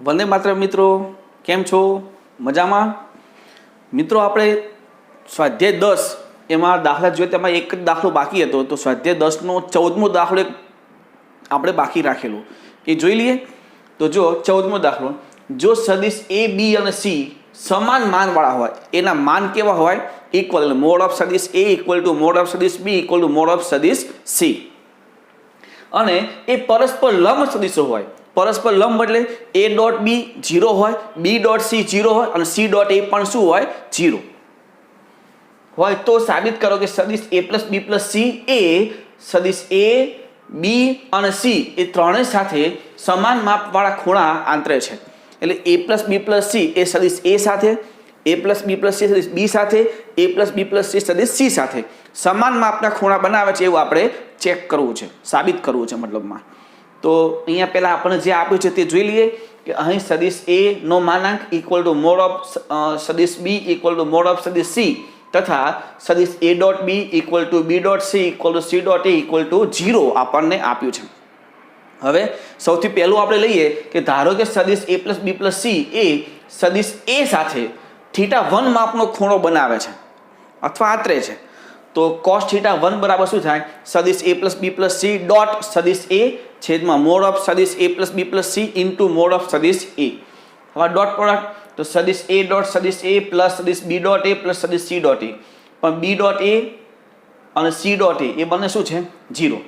वंदे मातरम मित्रों, केम छो? मजामां? मित्रों, आपणे स्वाध्याय 10 एमां दाखला जोईए तेमां एक ज दाखलो बाकी हतो, तो स्वाध्याय 10 नो 14मो दाखलो आपणे बाकी राखेलो ए जोई लीए। तो जो 14मो दाखलो, जो सदिश ए बी अने सी समान मानवाळा होय एना मान केवा होय? इक्वल। मोड ऑफ सदिश a equal to mod of सदिश B equal to mod of सदिश सी अने ए परस्पर लंब सदिशो होय। परस्पर लंब એટલે a ડોટ b 0 હોય, b ડોટ c 0 હોય અને c ડોટ a પણ શું હોય? 0 હોય। તો સાબિત કરો કે સદિશ a + b + c એ સદિશ a b અને c એ ત્રણેય સાથે સમાન માપવાળા ખૂણા આંતરે છે। એટલે a + b + c એ સદિશ a સાથે, a + b + c સદિશ b સાથે, a + b + c સદિશ c સાથે સમાન માપના ખૂણા બનાવે છે એવું આપણે ચેક કરવું છે, સાબિત કરવું છે મતલબમાં। तो अहींया पहला आपणे जे आप्युं छे ते जोई लीए कि अहीं सदिश ए नो मानांक इक्वल टू मोड ऑफ सदिश B equal to mod of सदिश सी तथा सदिश A dot B equal to B dot C equal to C dot A equal to 0 आपणने आप्युं छे। हवे सौथी पहेलुं आपणे लईए कि धारो के सदिश ए + b + c ए सदिश ए साथे θ1 मापनो खूणो बनावे छे अथवा आतरे छे। तो cos θ1 बराबर शुं थाय? सदिश a + b + c डॉट सदिश a छेदमां मोड ऑफ सदिश a + b + c into mode of सदिश a। हवे डॉट प्रोडक्ट तो सदिश a डॉट सदिश a प्लस सदिश b डॉट a प्लस सदिश c डॉट a, पण b डॉट a અને c डॉट a એ બંને શું છે? 0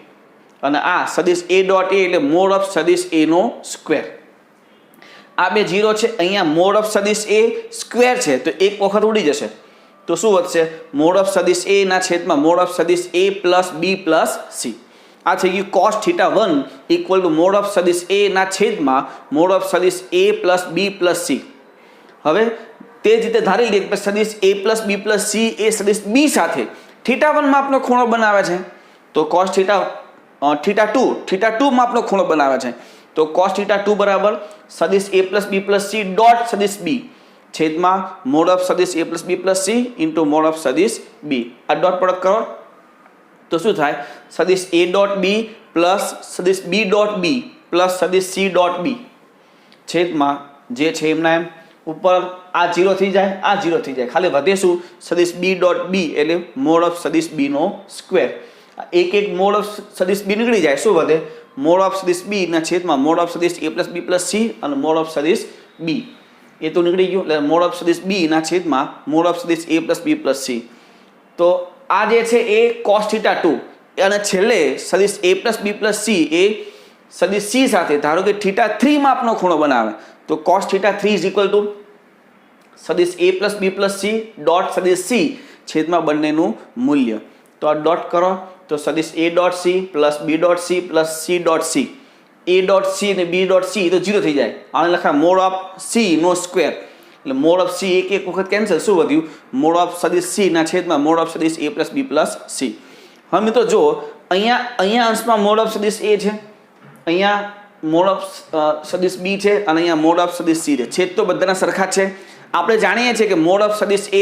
અને આ સદિશ a डॉट a એટલે મોડ ઓફ સદિશ a નો સ્ક્વેર। આ બે 0 છે, અહીંયા મોડ ઓફ સદિશ a સ્ક્વેર છે તો એક વખત ઉડી જશે तो શું વધશે? મોડ ઓફ સદિશ a ના છેદમાં મોડ ઓફ સદિશ a + b + c। આ થઈ ગયું cos θ1 equal to mod of સદિશ a ના છેદમાં મોડ ઓફ સદિશ a + b + c। હવે તે જ રીતે ધારી લઈએ કે સદિશ a + b + c એ સદિશ b સાથે θ1 માપનો ખૂણો બનાવે છે તો cos θ2 માપનો ખૂણો બનાવે છે તો cos θ2 બરાબર સદિશ a + b + c ડોટ સદિશ b छेदमा मोड ऑफ सदिश a + b + c into mode of सदिश b। आ डॉट प्रोडक्ट करो तो शू थाय? सदिश a डॉट b प्लस सदिश b डॉट b प्लस सदिश c डॉट b छेदमा जे छे एमना एम ऊपर आ 0 थी जाए, आ 0 थी जाए, खाली वधे शू? सदिश b डॉट b एटले मोड ऑफ सदिश b नो स्क्वेर। एक एक मोड ऑफ सदिश b निकली जाए, शू वधे? मोड ऑफ सदिश b ना छेदमा मोड ऑफ सदिश a + b + c અને मोड ऑफ सदिश b ये तो निकली गयो એટલે મોડ ઓફ સદિશ b ના છેદમાં મોડ ઓફ સદિશ a + b + c। તો આ જે છે એ cos θ2 અને છેલ્લે સદિશ a + b + c એ સદિશ c સાથે ધારો કે θ3 માપનો ખૂણો બનાવે તો cos θ3 = સદિશ a + b + c ડોટ સદિશ c છેદમાં બંનેનું મૂલ્ય। તો આ ડોટ કરો તો સદિશ a dot c + b dot c + c dot c a dot c અને b डॉट c तो 0 થઈ જાય। આને લખાય મોડ ઓફ c નો સ્ક્વેર એટલે મોડ ઓફ c એક વખત કેન્સલ, શું વધ્યું? મોડ ઓફ સદિશ c ના છેદમાં મોડ ઓફ સદિશ a + b + c। હવે મિત્રો જો અહીંયા અંશમાં મોડ ઓફ સદિશ a છે, અહીંયા મોડ ઓફ સદિશ b છે અને અહીંયા મોડ ઓફ સદિશ c છે। છેદ તો બધાના સરખા છે। આપણે જાણીએ છીએ કે મોડ ઓફ સદિશ a,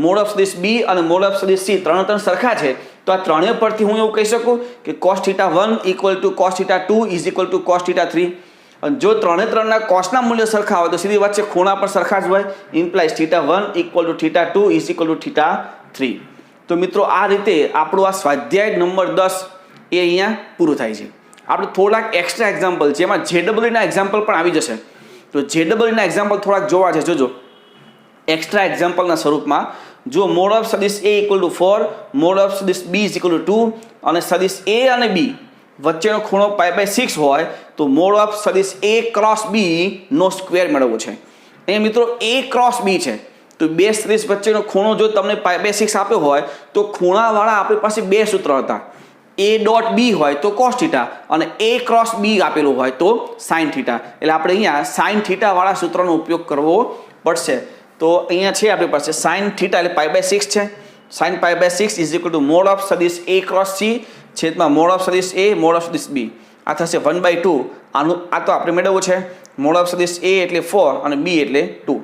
મોડ ઓફ સદિશ b અને મોડ ઓફ સદિશ c ત્રણ સરખા છે તો આ ત્રણેય પરથી હું એવું કહી શકું કે cos θ1 = cos θ2 = cos θ3। અને જો ત્રણના કોસના મૂલ્ય સરખા હોય તો સીધી વાત છે ખૂણા પણ સરખા જ હોય, ઇમ્પ્લાઇઝ θ1 = θ2 = θ3। તો મિત્રો આ રીતે આપણો આ સ્વાધ્યાય નંબર 10 એ અહીંયા પૂરું થાય છે। આપણે થોડાક એક્સ્ટ્રા એક્ઝામ્પલ જેમાં JEE ના એક્ઝામ્પલ પણ આવી જશે તો JEE ના એક્ઝામ્પલ થોડાક જોવા છે। જોજો एक्स्ट्रा एक्जाम्पल स्वरूप में जो मोड ऑफ सदिश a = 4 मोड ऑफ सदिश b = 2 और सदिश a और b वच्चेनो खूणो π/6 होय तो मोड ऑफ सदिश a क्रॉस b नो स्क्वेर मेळवવો છે। અહીં મિત્રો a क्रॉस b છે તો બે સદિશ વચ્ચેનો ખૂણો જો તમને π/6 આપ્યો હોય તો ખૂણાવાળા આપણી પાસે બે સૂત્ર હતા, a ડોટ b હોય તો cos θ અને a क्रॉस b આપેલું હોય તો sin θ। એટલે આપણે અહીંયા sin θ વાળા સૂત્રનો ઉપયોગ કરવો પડશે। तो अहींया छे आपणी पासे sin θ એટલે π/6 છે। sin π/6 = मोड ऑफ सदिश a क्रॉस c छेदमां मोड ऑफ सदिश a मोड ऑफ सदिश b। आ थशे 1/2। आनु आ तो आपणे मेळवવું છે मोड ऑफ सदिश a એટલે 4 અને b એટલે 2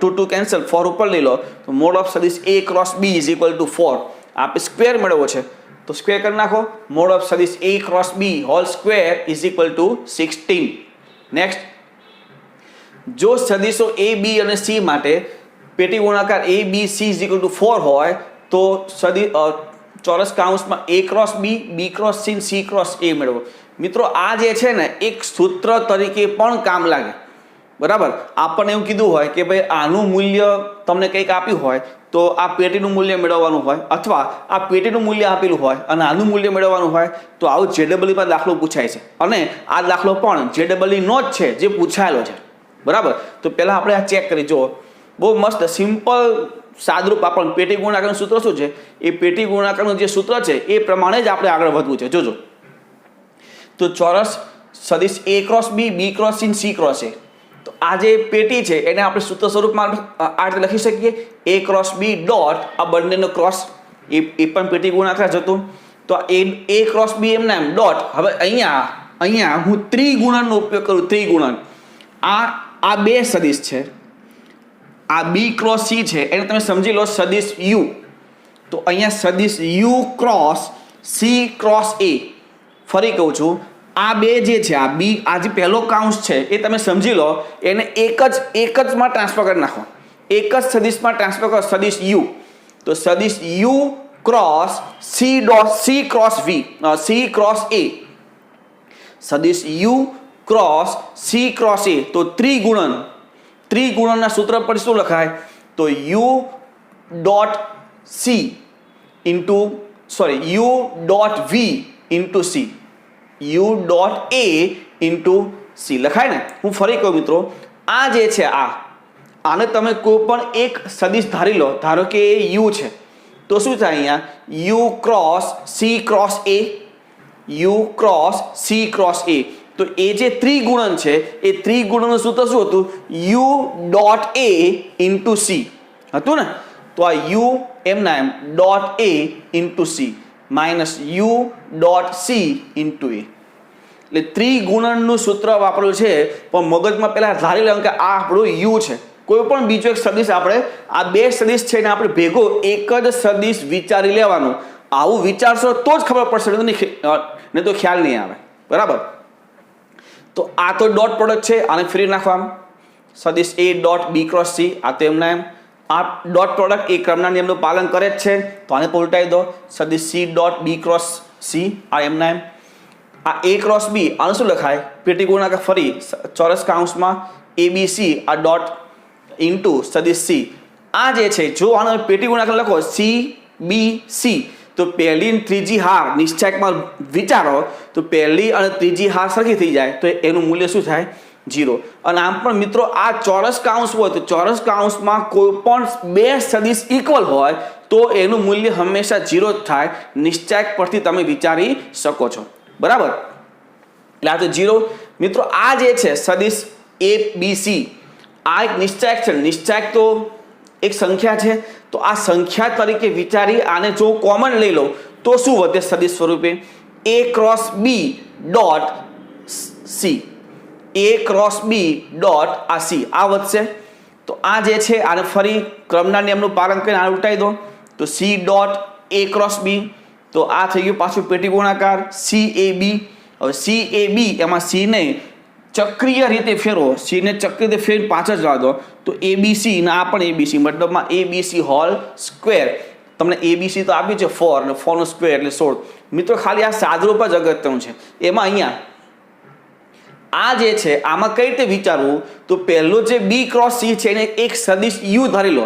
तो 2 કેન્સલ, 4 ઉપર લઈ લો તો मोड ऑफ सदिश a क्रॉस b = 4 આપણે સ્ક્વેર મેળવવો છે તો સ્ક્વેર કરી નાખો। मोड ऑफ सदिश a cross b whole square = 16। Next જો સદિશો એ બી અને સી માટે પેટી ગુણાકાર A B C is equal to 4 હોય તો ચોરસ કાઉન્સમાં A cross B cross C C cross A મેળવો. મિત્રો આ જે છે ને એક સૂત્ર તરીકે પણ કામ લાગે, બરાબર. આપણને એવું કીધું હોય કે ભાઈ આનું મૂલ્ય તમને કંઈક આપ્યું હોય તો આ પેટીનું મૂલ્ય મેળવવાનું હોય, અથવા આ પેટીનું મૂલ્ય આપેલું હોય અને આનું મૂલ્ય મેળવવાનું હોય તો આવું જેડબલઈમાં દાખલો પૂછાય છે. અને આ દાખલો પણ જેડબલઈનો જ છે જે પૂછાયેલો છે, બરાબર. તો પહેલાં આપણે આ ચેક કરી જુઓ. બહુ મસ્ત સિમ્પલ સાદરૂપ આપણને પેટી ગુણાકારનું સૂત્ર શું છે, એ પેટી ગુણાકારનું જે સૂત્ર છે એ પ્રમાણે જ આપણે આગળ વધવું છે. જોજો તો ચોરસ સદિશ A cross B cross C C cross A. તો આ જે પેટી છે એને આપણે સૂત્ર સ્વરૂપમાં આ રીતે લખી શકીએ, એ ક્રોસ બી ડોટ આ બંનેનો ક્રોસ એ પણ પેટી ગુણાકાર જ હતું. તો એ ક્રોસ બી એમના એમ ડોટ. હવે અહીંયા હું ત્રિગુણનનો ઉપયોગ કરું. ત્રિગુણન આ બે સદિશ છે, આ બી ક્રોસ સી છે એને તમે સમજી લો સદિશ યુ. તો અહીંયા સદિશ યુ ક્રોસ સી ક્રોસ એ. ફરી કહું છું, આ બે જે છે આ બી આ જે પહેલો કાઉન્સ છે એ તમે સમજી લો, એને એક જ માં ટ્રાન્સફર કરી નાખો, એક જ સદિશમાં ટ્રાન્સફર કરો. સદિશ યુ તો સદિશ U cross C cross V C cross A. સદિશ U cross C cross A. તો ત્રિગુણનના સૂત્ર પર શું લખાય, તો U dot C U dot V into C, U dot A into C લખાય ને. હું ફરી કહું મિત્રો, આ જે છે આને તમે કોઈ પણ એક સદિશ ધારી લો. ધારો કે એ યુ છે તો શું થાય અહીંયા, U cross C cross A, U cross C cross A. તો એ જે ત્રિગુણન છે એ ત્રિગુણનનું સૂત્ર શું હતું, U dot A into C હતું ને. તો આ યુ એમના એમ dot A into C minus U dot C into A. એટલે ત્રિગુણનનું સૂત્ર વાપરેલું છે, પણ મગજમાં પહેલાં ધારી લેવાનું કે આ આપણું યુ છે. કોઈ પણ બીજો એક સદિશ આપણે આ બે સદિશ છે ને આપણે ભેગો એક જ સદિશ વિચારી લેવાનું. આવું વિચારશો તો જ ખબર પડશે, નહીં તો ખ્યાલ નહીં આવે, બરાબર. તો આ તો ડોટ પ્રોડક્ટ છે, આને ફેરવી નાખવા. સદિશ a dot b cross c, આ તો એમના એમ. આ ડોટ પ્રોડક્ટ એ ક્રમના નિયમનું પાલન કરે જ છે તો આને ઉલટાવી દો. સદિશ c dot b cross c, આ એમના એમ. આ એ ક્રોસ બી આનું શું લખાય, પેટી ગુણાકાર ફરી ચોરસ કાઉન્સમાં એ બી સી આ ડોટ ઇન્ટુ સદિશ સી. આ જે છે જો આનો પેટી ગુણાકાર લખો સી બી સી તો પહેલી અને ત્રીજી હાર નિશ્ચયકમાં વિચારો તો પહેલી અને ત્રીજી હાર સરખી થઈ જાય તો એનું મૂલ્ય શું થાય, 0. અને આમ પણ મિત્રો આ ચોરસ કાઉન્સ હોય તો ચોરસ કાઉન્સમાં કોઈ પણ બે સદિશ ઇક્વલ હોય તો એનું મૂલ્ય હંમેશા 0 જ થાય. નિશ્ચયક પરથી તમે વિચારી શકો છો, બરાબર. એટલે આ તો 0. મિત્રો આ જે છે સદિશ એ બી સી આ એક નિશ્ચયક છે. નિશ્ચયક તો એક સંખ્યા છે, તો આ સંખ્યા તરીકે વિચારી આને જો કોમન લઈ લો તો શું વધે સદિશ સ્વરૂપે, એ ક્રોસ બી ડોટ સી, એ ક્રોસ બી ડોટ આ સી આ વધશે. તો આ જે છે આને ફરી ક્રમના નિયમનું પાલન કરીને આને ઉલટાવી દો તો સી ડોટ એ ક્રોસ બી. તો આ થઈ ગયું પાછું પેટી ગુણાકાર સી એ બી. હવે સી એ બી એમાં સી ને ચક્રીય રીતે ફેરવો, સી ને ચક્રીય રીતે ફેર પાછળ જવા દો તો એ બી સી ને આ પણ એ બી સી, મતલબમાં એ બી સી હોલ સ્ક્વેર. તમને એ બી સી તો આપ્યું છે 4 અને 4 નો સ્ક્વેર એટલે 16. મિત્રો ખાલી આ સાદરૂપ જ અગત્યનું છે. એમાં અહીંયા આ જે છે આમાં કઈ રીતે વિચારવું, તો પહેલો જે બી ક્રોસ સી છે એને એક સદિશ યુ ધારી લો,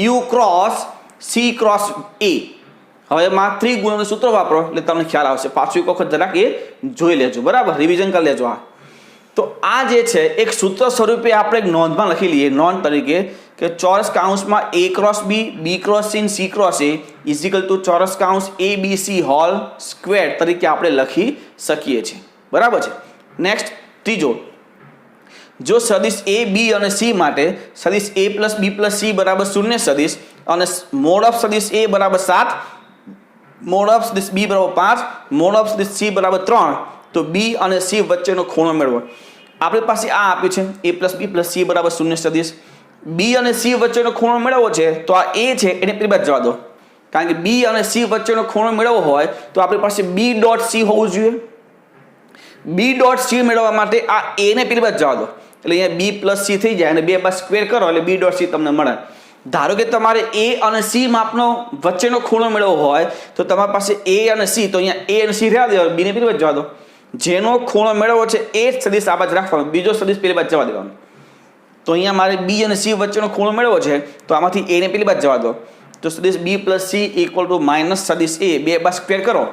U cross C cross A. હવે એમાં ત્રિગુણનનું સૂત્ર વાપરો એટલે તમને ખ્યાલ આવશે. પાછું એક વખત જરાક એ જોઈ લેજો, બરાબર, રિવિઝન કરી લેજો. તો આ જે છે એક સૂત્ર સ્વરૂપે આપણે એક નોંધમાં લખી લઈએ, નોંધ તરીકે કે ચોરસ કાઉન્સમાં A cross B cross C C cross A is equal to ચોરસ કાઉન્સ A B C whole square તરીકે આપણે લખી શકીએ છીએ, બરાબર છે. નેક્સ્ટ ત્રીજો, જો સદિશ એ બી અને સી માટે સદિશ A plus B plus C બરાબર 0 સદિશ અને મોડ ઓફ સદિશ એ બરાબર 7, મોડ ઓફ સદિશ બી બરાબર 5, મોડ ઓફ સદિશ સી બરાબર 3, તો બી અને સી વચ્ચેનો ખૂણો મેળવો. આપણી પાસે આ આપ્યું છે એ પ્લસ બી પ્લસ સી બરાબર 0 સદિશ. બી અને સી વચ્ચેનો ખૂણો મેળવવો છે તો આ એ છે એને પેલી બાજુ જવા દો, કારણ કે બી અને સી વચ્ચેનો ખૂણો મેળવવો હોય તો આપણી પાસે બી ડોટ સી હોવું જોઈએ. બી ડોટ સી મેળવવા માટે આ એ ને પેલી બાજુ જવા દો, એટલે અહીંયા બી પ્લસ સી થઈ જાય અને બે બાદ સ્ક્વેર કરો એટલે બી ડોટ સી તમને મળે. ધારો કે તમારે એ અને સી માપનો વચ્ચેનો ખૂણો મેળવવો હોય તો તમારી પાસે એ અને સી, તો અહીંયા એ અને સી રહેવા દો, બીને પેલી બાજુ જવા દો. જેનો ખૂણો મેળવવો છે એ જ સદિશ આ બાજુ રાખવાનો, બીજો સદિશ પેલી બાજુ જવા દેવાનો. તો અહીંયા મારે બી અને સી વચ્ચેનો ખૂણો મેળવવો છે તો આમાંથી એ ને પેલી બાજુ જવા દો. તો સદિશ B plus C equal to minus સદિશ એ, બે બાદ સ્ક્વેર કરો.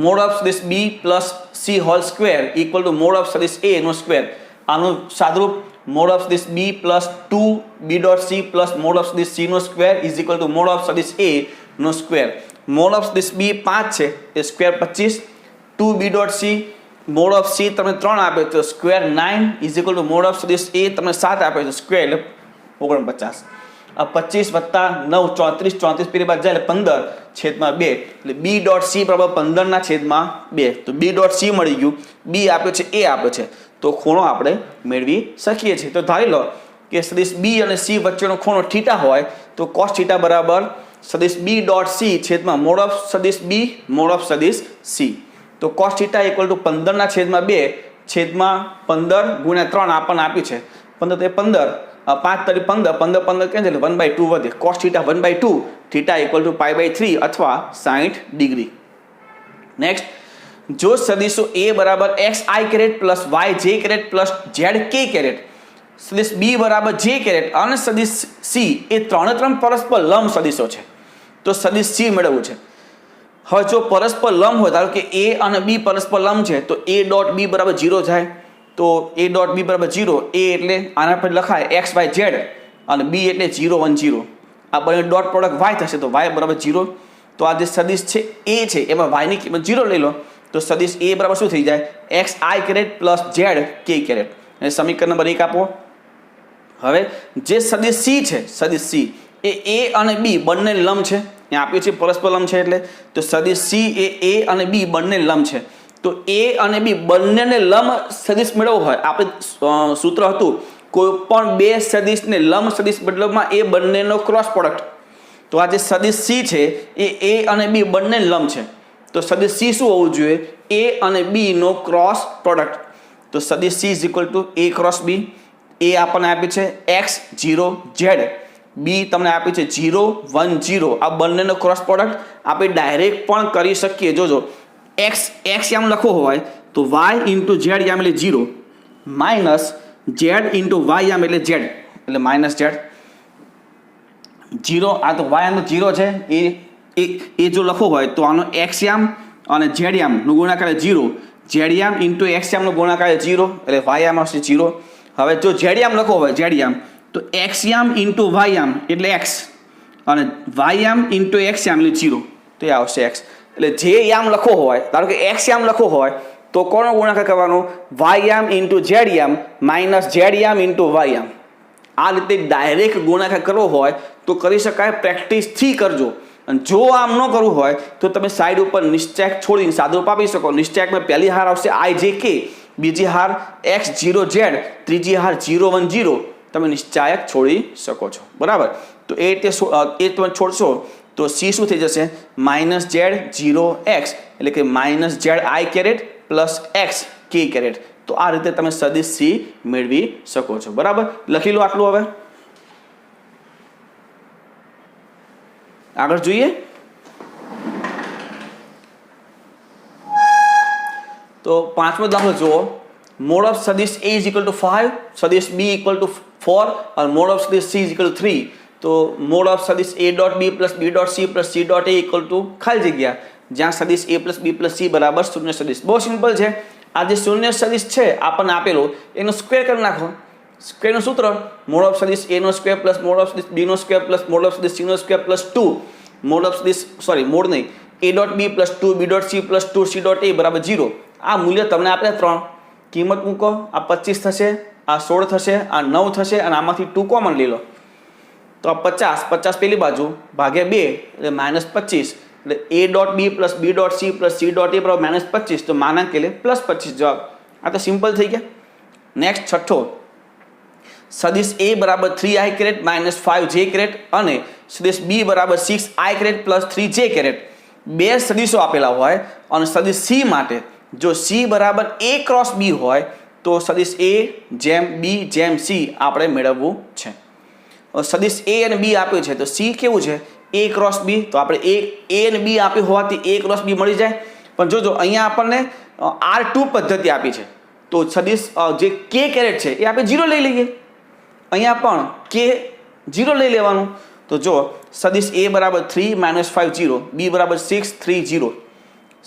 મોડ ઓફ સદિશ B plus C whole square equal to mod of સદિશ એ નો સ્ક્વેર. આનું સાદરૂપ મોડ ઓફ સદિશ B plus 2 B dot C plus mod of સદિશ સી નો square is equal to mod of સદિશ એ નો સ્ક્વેર. મોડ ઓફ સદિશ બી 5 છે એ square 25, 2 B dot C mode of C તમને 3 આપે તો square 9 is equal to mod of સદિશ એ તમને 7 આપે તો સ્ક્વેર એટલે 49. આ 25 વત્તા 9 34, 34 પેલી બાદ જાય એટલે 15/2 એટલે બી ડોટ સી બરાબર 15/2. તો બી ડોટ સી મળી ગયું, બી આપ્યો છે એ આપ્યો છે તો ખૂણો આપણે મેળવી શકીએ છીએ. તો ધારી લો કે સદિશ બી અને સી વચ્ચેનો ખૂણો થીટા હોય તો કોસ થીટા બરાબર સદિશ બી ડોટ સી છેદમાં મોડ ઓફ સદિશ બી મોડ ઓફ સદિશ સી. તો કોસ થીટા ઇક્વલ ટુ 15/2 છેદમાં 15 ગુણ્યા 3 આપણને આપ્યું છે 15 તો 15, 5 તરી 15, 15 15 કેન્સલ, 1/2 વધે. Cos theta 1/2, theta equal to π/3 અથવા 60 ડિગ્રી. નેક્સ્ટ, જો સદિશો a બરાબર x i caret plus y j caret plus z k caret, સદિશ b બરાબર j કેરેટ અને સદિશ c એ ત્રણે પરસ્પર લંબ સદિશો છે તો સદિશ c મેળવવું છે. હવે જો પરસ્પર લંબ હોય, ધારો કે a અને b પરસ્પર લંબ છે તો a ડોટ b બરાબર 0 થાય. તો a ડોટ b બરાબર 0, a એટલે આના પર લખાય x y z અને b એટલે 0 1 0. આ બંને ડોટ પ્રોડક્ટ y થશે તો y બરાબર 0. તો આ જે સદિશ છે a છે એમાં y ની કિંમત 0 લઈ લો તો સદિશ a બરાબર શું થઈ જાય, x i caret plus z k caret. અને સમીકરણ નંબર 1 આપો. હવે જે સદિશ c છે, સદિશ c એ a અને b બંને લંબ છે, અહીંયા આપ્યું છે પરસ્પર લંબ છે એટલે. તો સદિશ c એ a અને b બંને લંબ છે તો a અને b બંનેને લંબ સદિશ મેળવવો હોય, આપણે સૂત્ર હતું કોઈ પણ બે સદિશને લંબ સદિશ બદલવામાં એ બંનેનો ક્રોસ પ્રોડક્ટ. તો આ જે સદિશ c છે એ a અને b બંને લંબ છે તો સદિશ c શું હોવું જોઈએ, a અને b નો ક્રોસ પ્રોડક્ટ. તો સદિશ c is equal two a cross b. a આપણને આપ્યું છે x 0 z, b તમને આપ્યું છે 0 1 0. આ બંનેનો ક્રોસ પ્રોડક્ટ આપણે ડાયરેક્ટ પણ કરી શકીએ. જોજો x આમ લખવો હોય તો y ઇન્ટુ z આમ એટલે 0 માઇનસ z ઇન્ટુ y આમ એટલે z એટલે માઇનસ z 0. આ તો y આમ 0 છે એ જો લખવો હોય તો આનો x યામ અને z યામનો ગુણાકાર 0, z યામ ઇન્ટુ x યામનો ગુણાકાર 0 એટલે y યામ આવશે 0. હવે જો z યામ લખવો હોય z યામ તો x યામ ઇન્ટુ y યામ એટલે x અને y યામ ઇન્ટુ x યામ એટલે 0 તો એ આવશે x. એટલે જે યામ લખવો હોય, ધારો કે x યામ લખવો હોય તો કોનો ગુણાકાર કરવાનો, y યામ ઇન્ટુ z યામ માઇનસ z યામ ઇન્ટુ y યામ. આ રીતે ડાયરેક્ટ ગુણાકાર કરવો હોય તો કરી શકાય, પ્રેક્ટિસથી કરજો. અને જો આમ ન કરવું હોય તો તમે સાઈડ ઉપર નિશ્ચયક છોડીને સાદુરૂપ આપી શકો. નિશ્ચયકમાં પહેલી હાર આવશે i j k, બીજી હાર x 0 z, ત્રીજી હાર 0 1 0. તમે નિશ્ચયક છોડી શકો છો, બરાબર. તો એ રીતે એ તમે છોડશો તો c શું થઈ જશે, માઇનસ z 0 x એટલે કે minus z i caret plus x k caret. તો આ રીતે તમે સદિશ c મેળવી શકો છો, બરાબર. લખી લો આટલું. હવે આગળ જોઈએ તો પાંચમો દાખલો જુઓ. મોડ ઓફ સદિશ a ઇઝ ઇક્વલ ટુ 5, સદિશ b ઇક્વલ ટુ 4 અને મોડ ઓફ સદિશ c ઇઝ ઇક્વલ ટુ 3. તો મોડ ઓફ સદિશ a dot b plus b dot c plus c dot a equal to ખાલી જગ્યા જ્યાં સદિશ a plus b plus c બરાબર શૂન્ય સદિશ. બહુ સિમ્પલ છે. આ જે શૂન્ય સદિશ છે આપણને આપેલો એનો સ્ક્વેર કરી નાખો. સ્ક્વેરનું સૂત્ર મોડ ઓફ સદિશ a નો સ્ક્વેર પ્લસ મોડ ઓફ સદિશ b નો સ્ક્વેર પ્લસ મોડ ઓફ સદિશ c નો સ્ક્વેર પ્લસ 2 મોડ ઓફ સદિશ મોડ નહીં a dot b plus 2 b dot c plus 2 c dot a બરાબર 0. આ મૂલ્ય તમને આપણે 3 કિંમત મૂકો. આ 25 થશે, આ 16 થશે, આ 9 થશે અને આમાંથી 2 કોમન લઈ લો તો આ 50 પેલી બાજુ ભાગ્યા 2 એટલે -25 એટલે a dot b plus b dot c plus c dot a બરાબર -25 તો માનાંક એટલે +25 જવાબ. આ તો સિમ્પલ થઈ ગયા. નેક્સ્ટ છઠ્ઠો, સદિશ a બરાબર 3i caret minus 5j caret અને સદિશ b બરાબર 6i caret plus 3j caret. બે સદિશો આપેલા હોય અને સદિશ c માટે જો c બરાબર a ક્રોસ b હોય તો સદિશ એ જેમ બી જેમ સી આપણે મેળવવું છે. સદિશ એ અને બી આપ્યું છે તો સી કેવું છે એ ક્રોસ બી, તો આપણે એ અને બી આપ્યું હોવાથી એ ક્રોસ બી મળી જાય. પણ જોજો અહીંયા આપણને R2 પદ્ધતિ આપી છે તો સદિશ જે કે કેરેટ છે એ આપણે 0 લઈ લઈએ. અહીંયા પણ કે 0 લઈ લેવાનું. તો જો સદિશ એ બરાબર 3 - 5 0, બી બરાબર 6 3 0,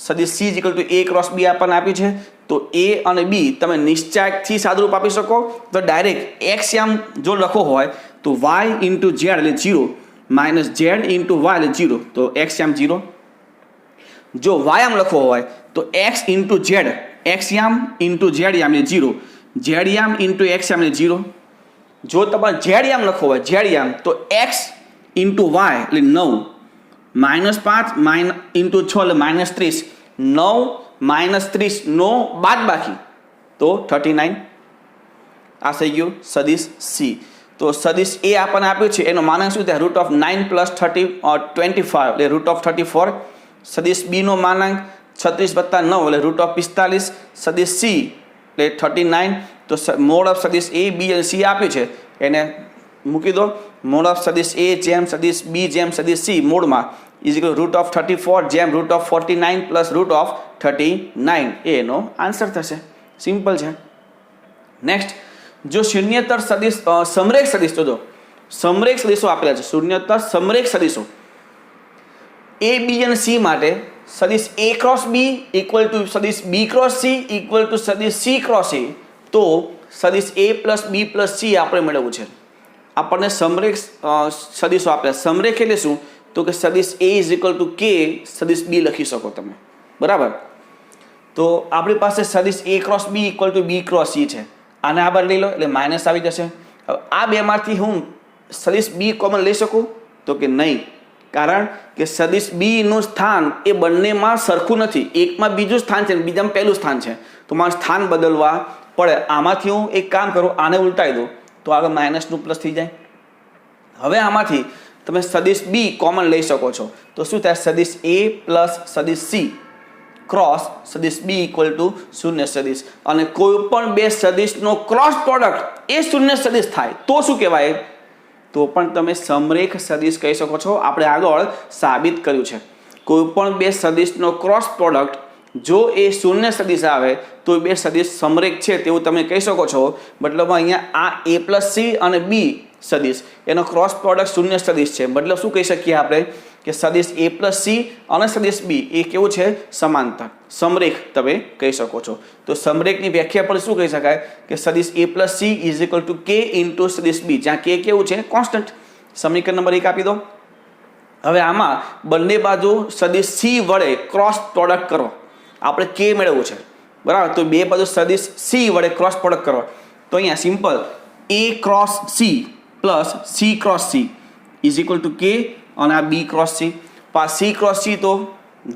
સદિશ C equal to A cross B આપણને આપ્યું છે. તો એ અને બી તમે નિશ્ચાયકથી સાદુરૂપ આપી શકો તો ડાયરેક્ટ એક્સ આમ જો લખો હોય તો વાય ઇન્ટુ ઝેડ એટલે 0 માઇનસ ઝેડ ઇન્ટુ વાય એટલે 0, તો એક્સ આમ 0. જો વાય આમ લખવો હોય તો એક્સ ઇન્ટુ ઝેડ, એક્સ આમ ઇન્ટુ ઝેડ આમ 0, ઝેડ આમ ઇન્ટુ એક્સ આમ 0. જો તમારે ઝેડ આમ લખવો હોય ઝેડ આમ તો એક્સ ઇન્ટુ વાય એટલે 9 -5 ઇન્ટુ 6 એટલે -30, 9 -30 નો બાદ બાકી તો 39. આ થઈ ગયું સદિશ સી. તો સદિશ એ આપણને આપ્યું છે એનો માનાંક શું થાય √9 + 25 એટલે √34. સદિશ બી નો માનાંક 36 + 9 એટલે √45. સદિશ સી એટલે 39. તો મોડ ઓફ સદિશ એ બી અને સી આપ્યું છે એને મૂકી દો. મોડ ઓફ સદિશ એ જેમ સદિશ બી જેમ સદિશ સી મોડમાં ઇઝ ઇક્વલ √34 જેમ √49 + √39 એનો આન્સર થશે. સિમ્પલ છે. નેક્સ્ટ જો શૂન્યતર સદિશ સમરેખ સદિશ તો જો સમરેખ સદિશો આપેલા છે. શૂન્યતર સમરેખ સદિશો એ બી અને સી માટે સદિશ A cross B equal to સદિશ B cross C equal to સદિશ સી ક્રોસ એ, તો સદિશ A plus B plus C આપણે મેળવવું છે. આપણને સમરેખ સદિશો આપેલા. સમરેખ એટલે શું તો કે સદિશ એ ઇઝ ઇક્વલ ટુ કે સદિશ બી લખી શકો તમે, બરાબર. તો આપણી પાસે સદિશ A cross B equal to B cross C છે. આને આ બાર લઈ લો એટલે માઇનસ આવી જશે. હવે આ બેમાંથી હું સદિશ બી કોમન લઈ શકું તો કે નહીં, કારણ કે સદિશ બીનું સ્થાન એ બંનેમાં સરખું નથી. એકમાં બીજું સ્થાન છે બીજામાં પહેલું સ્થાન છે, તો મારે સ્થાન બદલવા પડે. આમાંથી હું એક કામ કરું આને ઉલટાવી દઉં તો આગળ માઇનસનું પ્લસ થઈ જાય. હવે આમાંથી તમે સદિશ બી કોમન લઈ શકો છો તો શું થાય સદિશ એ પ્લસ સદિશ સી ક્રોસ સદિશ બી ઇક્વલ ટુ શૂન્ય સદિશ. અને કોઈ પણ બે સદિશનો ક્રોસ પ્રોડક્ટ એ શૂન્ય સદિશ થાય તો શું કહેવાય તો પણ તમે સમરેખ સદિશ કહી શકો છો. આપણે આગળ સાબિત કર્યું છે કોઈ પણ બે સદિશનો ક્રોસ પ્રોડક્ટ જો એ શૂન્ય સદિશ આવે તો બે સદિશ સમરેખ છે તેવું તમે કહી શકો છો. મતલબ અહીંયા આ એ પ્લસ સી અને બી સદિશ એનો ક્રોસ પ્રોડક્ટ શૂન્ય સદિશ છે. મતલબ શું કહી શકીએ આપણે કે સદિશ એ પ્લસ સી અને સદિશ બી એ કેવું છે સમાંતર સમરેખ તમે કહી શકો છો. તો સમરેખની વ્યાખ્યા પર શું કહી શકાય કે સદિશ A plus C is equal to K into સદિશ બી, જ્યાં કે કેવું છે કોન્સ્ટન્ટ. સમીકરણ નંબર 1 આપી દો. હવે આમાં બંને બાજુ સદિશ સી વડે ક્રોસ પ્રોડક્ટ કરો. આપણે કે મેળવવું છે, બરાબર. તો બે બાજુ સદિશ સી વડે ક્રોસ પ્રોડક્ટ કરો તો અહીંયા simple A cross C plus C cross C is equal to કે અને આ B cross C. C cross C તો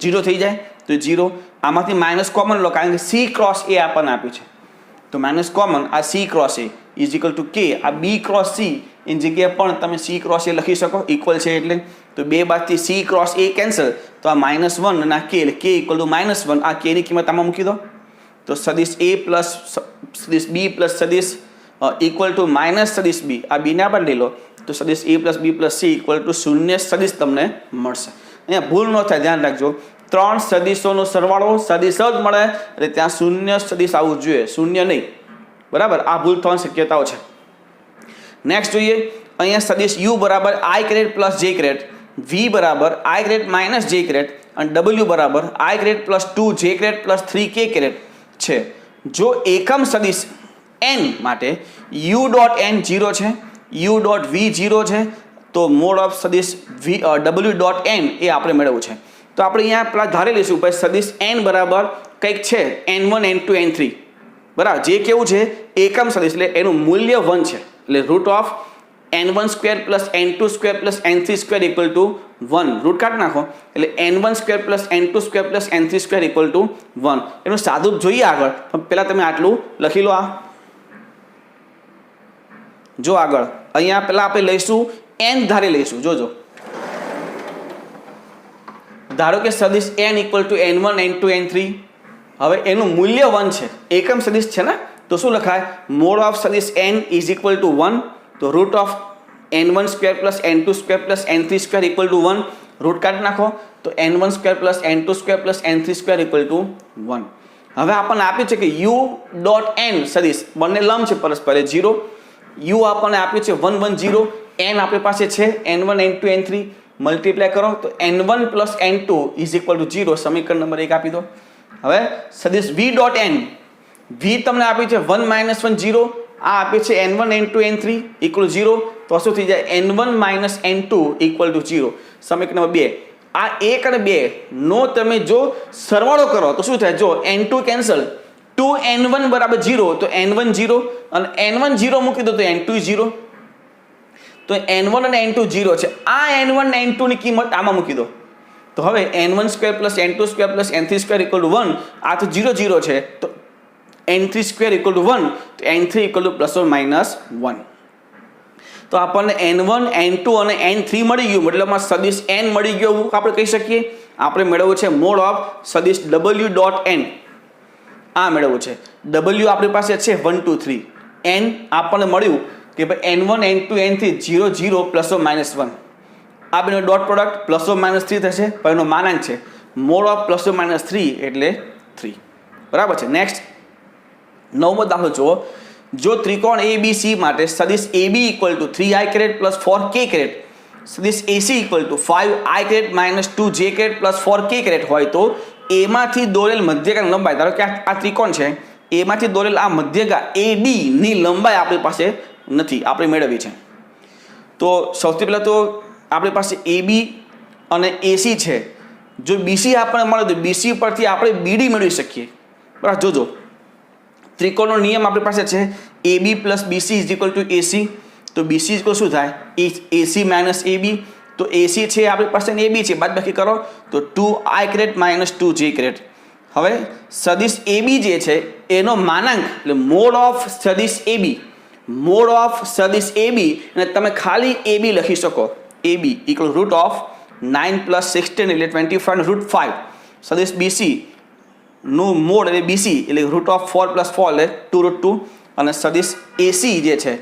0 થઈ જાય તો 0. આમાંથી માઇનસ કોમન લો કારણ કે સી ક્રોસ એ આપણને આપ્યું છે તો માઇનસ કોમન આ C cross A is equal to કે આ બી ક્રોસ સી એની જગ્યાએ પણ તમે સી ક્રોસ એ લખી શકો ઇક્વલ છે એટલે. તો બે બાજુથી સી ક્રોસ એ કેન્સલ તો આ -1 અને આ કે એટલે કે ઇક્વલ ટુ -1. આ કે ની કિંમત આમાં મૂકી દો તો સદિશ એ પ્લસ સદિશ બી પ્લસ સદિશ ઇક્વલ ટુ માઇનસ સદિશ બી આ બીને આપણે લઈ લો તો સદિશ A plus B plus C equal to શૂન્ય સદિશ તમને મળશે. અહીંયા ભૂલ ન થાય ધ્યાન રાખજો. 3 સદિશોનો સરવાળો સદિશ જ મળે એટલે ત્યાં શૂન્ય સદિશ આવવું જોઈએ, શૂન્ય નહીં, બરાબર. આ ભૂલ થવાની શક્યતાઓ છે. નેક્સ્ટ જોઈએ અહીંયા સદિશ યુ બરાબર આઈ ક્રેટ પ્લસ જે ક્રેટ, વી બરાબર આઈ ક્રેટ માઇનસ જે ક્રેટ અને ડબલ્યુ બરાબર આઈ ક્રેટ પ્લસ 2 જે ક્રેટ પ્લસ 3 કે ક્રેટ છે. જો એકમ સદિશ n માટે u ડોટ n 0 છે, u ડોટ v 0 છે તો મોડ ઓફ સદિશ w ડોટ n એ આપણે મેળવવું છે. તો આપણે અહીંયા પેલા ધારી લઈશું ભાઈ સદિશ n બરાબર કંઈક છે n1 n2 n3, બરાબર. જે કેવું છે એકમ સદિશ એટલે એનું મૂલ્ય 1 છે એટલે root of n1² plus n2² plus n3² equal to 1. Root કાઢી નાખો એટલે n1² plus n2² plus n3² equal to 1. એનું સાદું જોઈએ આગળ, પણ પહેલાં તમે આટલું લખી લો. આ જો આગળ અહીંયા પહેલાં આપણે લઈશું n ધારી લઈશું. જોજો ધારો કે સદિશ n equal to n1 n2 n3. હવે એનું મૂલ્ય 1 છે, એકમ સદિશ છે ને તો શું લખાય મોડ ઓફ સદિશ n ઇઝ ઇક્વલ ટુ 1 તો root of n1 square plus n2 square plus n3 square equal to 1 root કાઢી નાખો તો n1 square plus n2 square plus n3 square equal to 1. હવે આપણને આપ્યું છે કે u ડોટ n સદિશ બંને લંબ છે પરસ્પર 0 u આપણને આપ્યું છે 1 1 0 n આપણી પાસે છે n1 n2 n3 મલ્ટીપ્લાય કરો તો n1 plus n2 is equal to 0 સમીકરણ નંબર 1 આપી દો. હવે સદિશ v ડોટ n v તમને આપ્યું છે 1 1 0 આ આપ્યું છે n1 n2 n3 ઇક્વલ 0 તો શું થઈ જાય n1 minus n2 equal to 0 સમીકરણ નંબર 2. આ 1 અને 2 નો તમે જો સરવાળો કરો તો શું થાય જો n2 કેન્સલ 2n1 બરાબર 0 તો n1 0 અને n1 0 મૂકી દો તો n2 0 તો n1 અને n2 0 છે આ n1 અને n2 ની કિંમત આમાં મૂકી દો તો હવે n1 square plus n2 square plus n3 square equal to 1 આ તો 0 0 છે તો n3 સ્ક્વેર ઇક્વલ ટુ 1 તો n3 equal to plus or minus 1. તો આપણને n1 n2 અને n3 મળી ગયું મતલબમાં સદિશ n મળી ગયો એવું આપણે કહી શકીએ. આપણે મેળવવું છે મોડ ઓફ સદિશ w ડોટ n આ મેળવવું છે w આપણી પાસે છે 1 2 3 n આપણને મળ્યું કે ભાઈ n1 n2 n3 0 0 plus or minus 1 આ બેનો dot product plus or minus 3 થશે પણ એનો માનાંક છે mode of plus or minus 3 એટલે 3 બરાબર છે. નેક્સ્ટ 9મો દાખલો જુઓ જો ત્રિકોણ ABC માટે સદિશ AB equal to 3i caret plus 4k caret સદિશ AC equal to 5i caret minus 2j caret plus 4k caret હોય તો એમાંથી દોરેલ મધ્યગા લંબાઈ ધારો કે આ ત્રિકોણ છે એમાંથી દોરેલ આ મધ્યગા AD ની લંબાઈ આપણી પાસે નથી આપણે મેળવી છે. તો સૌથી પહેલાં તો આપણી પાસે AB અને AC છે જો BC આપણને મળે તો BC પરથી આપણે BD મેળવી શકીએ બરાબર. જોજો ત્રિકોણનો નિયમ આપણી પાસે છે AB plus BC is equal two AC તો BC ઇક્વલ શું થાય AC માઇનસ AB તો AC છે આપણી પાસે AB છે બાદબાકી કરો તો 2i caret minus 2j caret. હવે સદિશ AB જે છે એનો માનાંક એટલે મોડ ઓફ સદિશ AB મોડ ઓફ સદિશ AB અને તમે ખાલી AB લખી શકો AB equal root of 9 plus 16 એટલે 25 રૂટ 5 સદિશ BC નું મોડ એટલે BC એટલે રૂટ ઓફ 4 પ્લસ 4 એટલે 2 રૂટ 2 અને સદિશ AC જે છે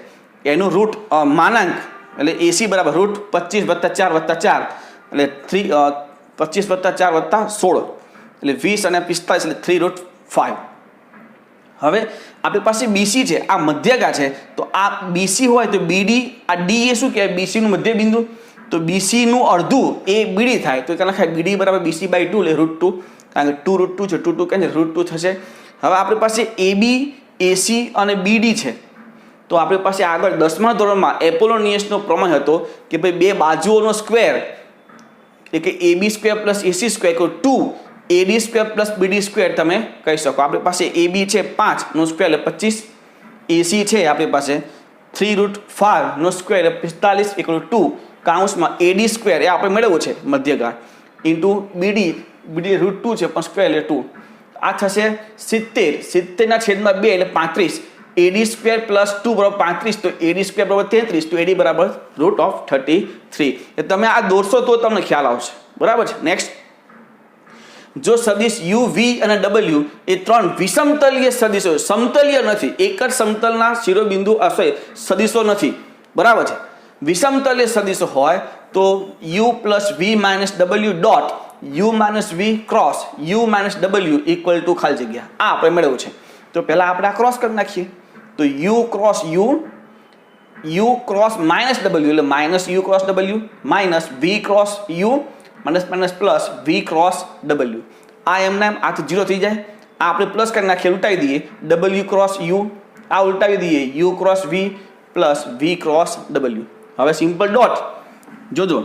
એનું રૂટ માનાંક એટલે AC બરાબર રૂટ 25 વત્તા 4 વત્તા 4 એટલે 25 વત્તા 4 વત્તા 16 એટલે 20 અને 45 એટલે 3 રૂટ 5. હવે આપણી પાસે BC છે આ મધ્યગા છે તો આ BC હોય તો BD આ D એ શું કહેવાય BC નું મધ્ય બિંદુ તો BC નું અડધું એ BD થાય તો એને લખાય BD બરાબર BC બાય 2 એટલે રૂટ 2 કારણ કે 2 રૂટ 2 છે 2 2 કે રૂટ 2 થશે. હવે આપણી પાસે AB AC અને BD છે તો આપણી પાસે આગળ 10મા ધોરણમાં એપોલોનિયસનો પ્રમેય હતો કે ભાઈ બે બાજુઓનો સ્ક્વેર એટલે કે AB square plus AC square equal 2 AD square plus BD square તમે કહી શકો. આપણી પાસે AB છે 5 નો સ્ક્વેર એટલે 25 AC છે આપણી પાસે 3 રૂટ 5 નો સ્ક્વેર એટલે 45 ઇક્વલ 2 કાઉન્સમાં AD સ્ક્વેર એ આપણે મેળવવું છે મધ્યગા ઇન્ટુ BD રૂટ 2 છે પણ સ્ક્વેર એટલે 2 આ થશે 70 ના છેદમાં 2 એટલે 35 AD સ્ક્વેર પ્લસ 2 બરાબર 35 તો AD સ્ક્વેર બરાબર 33 તો AD બરાબર રૂટ ઓફ 33. એ તમે આ દોરશો તો તમને ખ્યાલ આવશે બરાબર છે. નેક્સ્ટ જો સદિશ U V અને W એ ત્રણ વિષમતલીય સદિશો સમતલીય નથી એક જ સમતલના શિરોબિંદુ સદિશો નથી બરાબર છે. વિષમતલીય સદિશો હોય તો U plus V minus W dot U minus V cross U minus W equal to ખાલી જગ્યા આ આપણે મેળવવું છે. તો પહેલાં આપણે આ ક્રોસ કરી નાખીએ તો U cross U cross minus W એટલે minus U cross W minus V cross U minus minus plus V cross W આ એમને આ તો 0 થઈ જાય આ આપણે પ્લસ કરી નાખીએ ઉલટાવી દઈએ W ક્રોસ U આ ઉલટાવી દઈએ U cross V plus V cross W. હવે સિમ્પલ ડોટ જોજો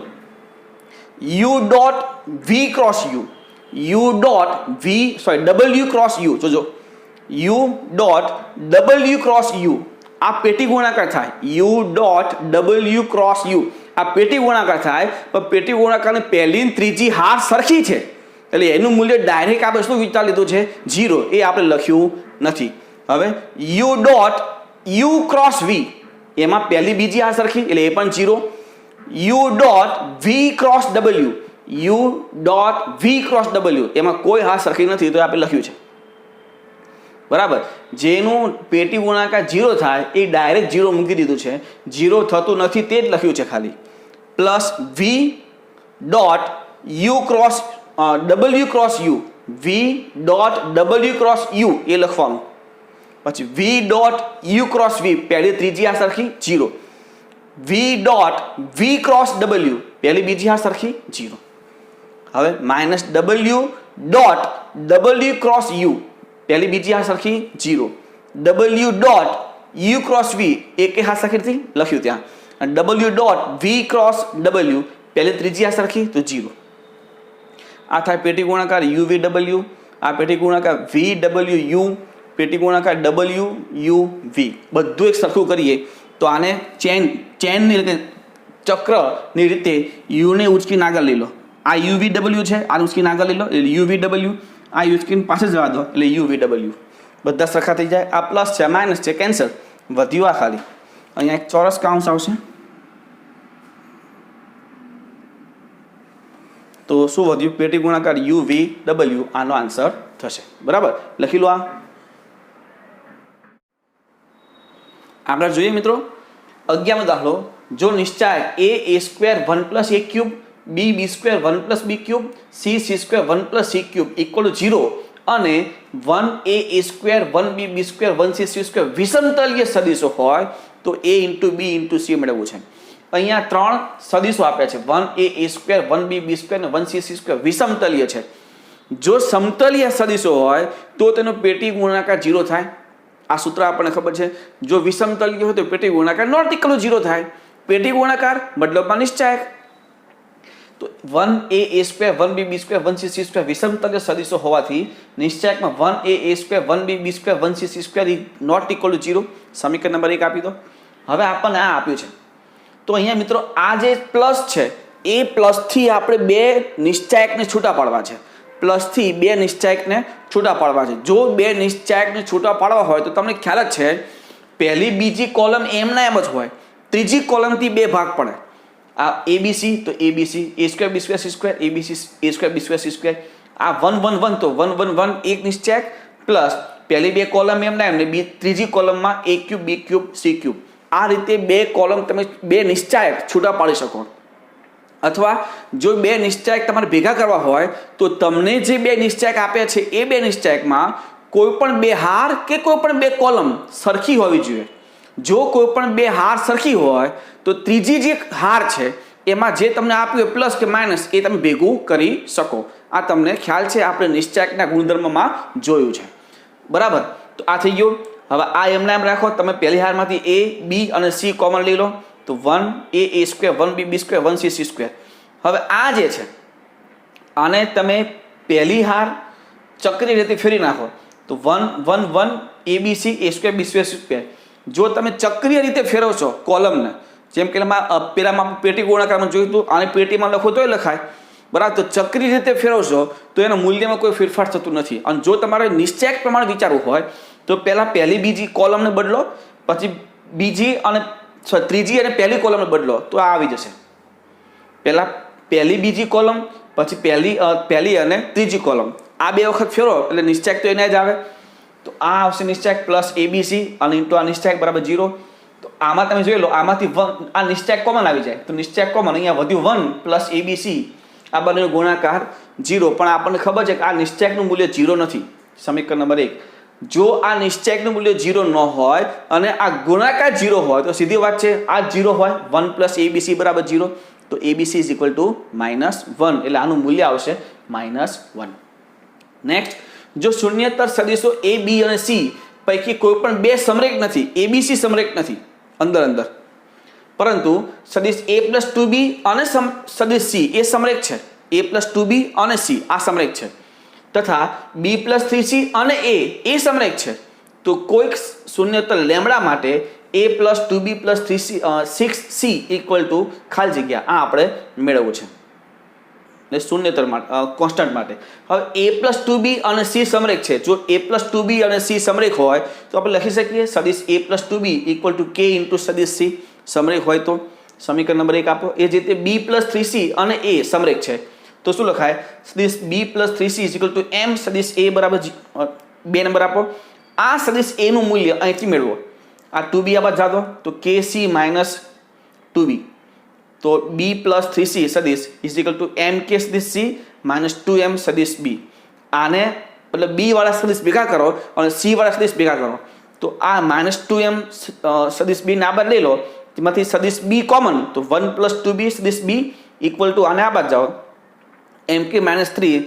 U dot V cross U dot W cross U જોજો U dot W cross U આ પેટી ગુણાકાર થાય U dot W cross U આ પેટી ગુણાકાર થાય પણ પેટી ગુણાકારની પહેલી અને ત્રીજી હાર સરખી છે એટલે એનું મૂલ્ય ડાયરેક્ટ આપણે શું વિચાર લીધું છે 0 એ આપણે લખ્યું નથી. હવે U dot U cross V એમાં પહેલી બીજી હાર સરખી એટલે એ પણ 0. U dot V cross W U dot V cross W એમાં કોઈ હાર સરખી નથી તો આપણે લખ્યું છે બરાબર. જેનું પેટી ગુણાકાર 0 થાય એ ડાયરેક્ટ 0 મૂકી દીધું છે, 0 થતું નથી તે જ લખ્યું છે ખાલી. Plus V dot U cross W cross U, V dot W cross U એ લખવાનું. પછી V dot U cross V, પહેલી ત્રીજી આ સરખી 0. V dot V cross W, પહેલી બીજી આ સરખી 0. હવે minus W dot W cross U, પહેલી બીજી આ સરખી 0. W dot U cross V એક હા સરખી લખ્યું ત્યાં, અને W dot V cross W પહેલી ત્રીજી આ સરખી તો 0. આ થાય પેટી ગુણાકાર યુ વી ડબલ્યુ, આ પેટી ગુણાકાર વી ડબલ્યુ યુ, પેટી ગુણાકાર ડબલ્યુ યુ વી. બધું એક સરખું કરીએ તો આને ચેનની રીતે ચક્રની રીતે યુને ઉચકીને આગળ લઈ લો. આ યુ વી ડબલ્યુ છે, આને ઉચકીને આગળ લઈ લો એટલે યુ વી ડબલ્યુ, આ ઉચકીને પાસે જવા દો એટલે યુ વી ડબલ્યુ. બધા સરખા થઈ જાય. આ પ્લસ છે, માઇનસ છે, કેન્સલ, વધ્યું આ ખાલી. અહીંયા એક ચોરસ કાઉન્સ આવશે. તો શું વધ્યું? પેટી ગુણાકાર યુ વી ડબલ્યુ આનો આન્સર થશે. બરાબર, લખી લો. આ આગળ જોઈએ મિત્રો 11મો દાખલો. જો નિશ્ચાયક a square 1 plus a cube, b square 1 plus b cube, c square 1 plus c cube equal to 0 અને 1a square 1b square 1c square વિષમતલીય સદિશો હોય તો a into b into c મેળવવું છે. અહીંયા 3 સદિશો આપ્યા છે, 1a સ્ક્વેર 1b સ્ક્વેર અને 1c સ્ક્વેર વિષમતલીય છે. જો સમતલીય સદિશો હોય તો તેનો પેટી ગુણાકાર 0 થાય. આ સૂત્ર આપણને ખબર છે. જો વિષમતલીય હોય તો પેટી ગુણાકાર નોટ ઇક્વલ ટુ 0 થાય. પેટી ગુણાકાર મતલબમાં નિશ્ચાયક. તો 1a square 1b square 1c square વિષમતલીય સદિશો હોવાથી નિશ્ચાયકમાં 1a square 1b square 1c square not equal to 0. સમીકરણ નંબર 1 આપી દો. હવે આપણને આ આપ્યું છે તો અહીંયા મિત્રો આ જે પ્લસ છે એ પ્લસથી આપણે બે નિશ્ચાયકને છૂટા પાડવા છે. પ્લસથી બે નિશ્ચાયકને છૂટા પાડવા છે. જો બે નિશ્ચાયકને છૂટા પાડવા હોય તો તમને ખ્યાલ જ છે પહેલી બીજી કોલમ એમના એમ જ હોય, ત્રીજી કોલમથી બે ભાગ પડે. આ એબીસી તો એબીસી, એ સ્ક્વેર બી સ્ક્વેર સી સ્ક્વેર, એબીસી એ સ્ક્વેર બી સ્ક્વેર સી સ્ક્વેર. આ 1 1 1 તો 1 1 1 એક નિશ્ચાયક પ્લસ પહેલી બે કોલમ એમના એમ ને ત્રીજી કોલમમાં એ ક્યુબ બી ક્યુબ સી ક્યુબ. આ રીતે બે કોલમ તમે બે નિશ્ચાયક છૂટા પાડી શકો. અથવા જો બે નિશ્ચાયક તમારે ભેગા કરવા હોય તો તમને જે બે નિશ્ચાયક આપ્યા છે એ બે નિશ્ચાયકમાં કોઈ પણ બે હાર કે કોઈ પણ બે કોલમ સરખી હોવી જોઈએ. જો કોઈ પણ બે હાર સરખી હોય તો ત્રીજી જે હાર છે એમાં જે તમને આપ્યું પ્લસ કે માઇનસ એ તમે ભેગું કરી શકો. આ તમને ખ્યાલ છે, આપણે નિશ્ચાયકના ગુણધર્મમાં જોયું છે. બરાબર, તો આ થઈ ગયું. હવે આ એમના એમ રાખો. તમે પહેલી હારમાંથી a b અને c કોમન લઈ લો તો 1a square 1b square 1c square. હવે આ જે છે આને તમે પહેલી હાર ચક્રી રીતે ફેરી નાખો તો 1 1 1 abc a square b square square. જો તમે ચક્રીય રીતે ફેરવશો કોલમને, જેમ કે પેલામાં પેટી ગુણાકારમાં જોયું હતું, આને પેટીમાં લખો તોય લખાય. બરાબર, તો ચક્રી રીતે ફેરવશો તો એના મૂલ્યમાં કોઈ ફેરફાર થતું નથી. અને જો તમારે નિશ્ચાયક પ્રમાણે વિચારવું હોય તો પહેલાં પહેલી બીજી કોલમને બદલો, પછી બીજી અને ત્રીજી અને પહેલી કોલમને બદલો તો આ આવી જશે. પહેલાં પહેલી બીજી કોલમ, પછી પહેલી અને ત્રીજી કોલમ, આ બે વખત ફેરો એટલે નિશ્ચાયક તો એને જ આવે. તો આ આવશે નિશ્ચાયક પ્લસ એબીસી અને ઇન્ટુ આ નિશ્ચાયક બરાબર 0. તો આમાં તમે જોઈ લો, આમાંથી આ નિશ્ચાયક કોમન આવી જાય તો નિશ્ચાયક કોમન, અહીંયા વધ્યું 1 પ્લસ એબીસી, આ બંનેનો ગુણાકાર 0. પણ આપણને ખબર છે કે આ નિશ્ચાયકનું મૂલ્ય 0 નથી. સમીકરણ નંબર 1. જો આ નિશ્ચાયકનું મૂલ્ય 0 ન હોય અને આ ગુણાકાર 0 હોય તો સીધી વાત છે આ 0 હોય, 1 પ્લસ એબીસી બરાબર 0. તો એબીસી ઇઝ ઇક્વલ ટુ -1 એટલે આનું મૂલ્ય આવશે -1. નેક્સ્ટ, જો શૂન્યતર સદિશો a b અને c પૈકી કોઈ પણ બે સમરેખ નથી, abc સમરેખ નથી અંદર, પરંતુ સદિશ a પ્લસ 2b અને સદિશ c એ સમરેખ છે. a પ્લસ 2b અને c આ સમરેખ છે તથા b પ્લસ 3c અને a એ સમરેખ છે. તો કોઈક શૂન્યતર લેમડા માટે a plus 2b plus 6c equal to ખાલી જગ્યા આ આપણે મેળવવું છે શૂન્યતર માટે, કોન્સ્ટન્ટ માટે. હવે a પ્લસ 2b અને c સમરેખ છે. જો a પ્લસ 2b અને c સમરેખ હોય તો આપણે લખી શકીએ સદિશ a plus 2b equal to k into સદિશ c. સમરેખ હોય તો સમીકરણ નંબર 1 આપો. એ જ રીતે b પ્લસ 3c અને a સમરેખ છે તો શું લખાય? સદિશ b plus 3c is equal two m સદિશ a બરાબર 2 નંબર આપો. આ સદિશ એ નું મૂલ્ય અહીંથી મેળવો. આ 2b આ બાદ જાતો તો kc માઇનસ 2b, તો b પ્લસ 3c સદિશ ઇઝ ઇક્વલ ટુ mk સદિશ c માઇનસ 2m સદિશ b. આને મતલબ b વાળા સદિશ ભેગા કરો અને c વાળા સદિશ ભેગા કરો તો આ માઇનસ 2m સદિશ b ને આ બાદ લઈ લો, તેમાંથી સદિશ b કોમન તો 1 પ્લસ 2b સદિશ b ઇક્વલ ટુ આને આ બાદ જાઓ mk માઇનસ 3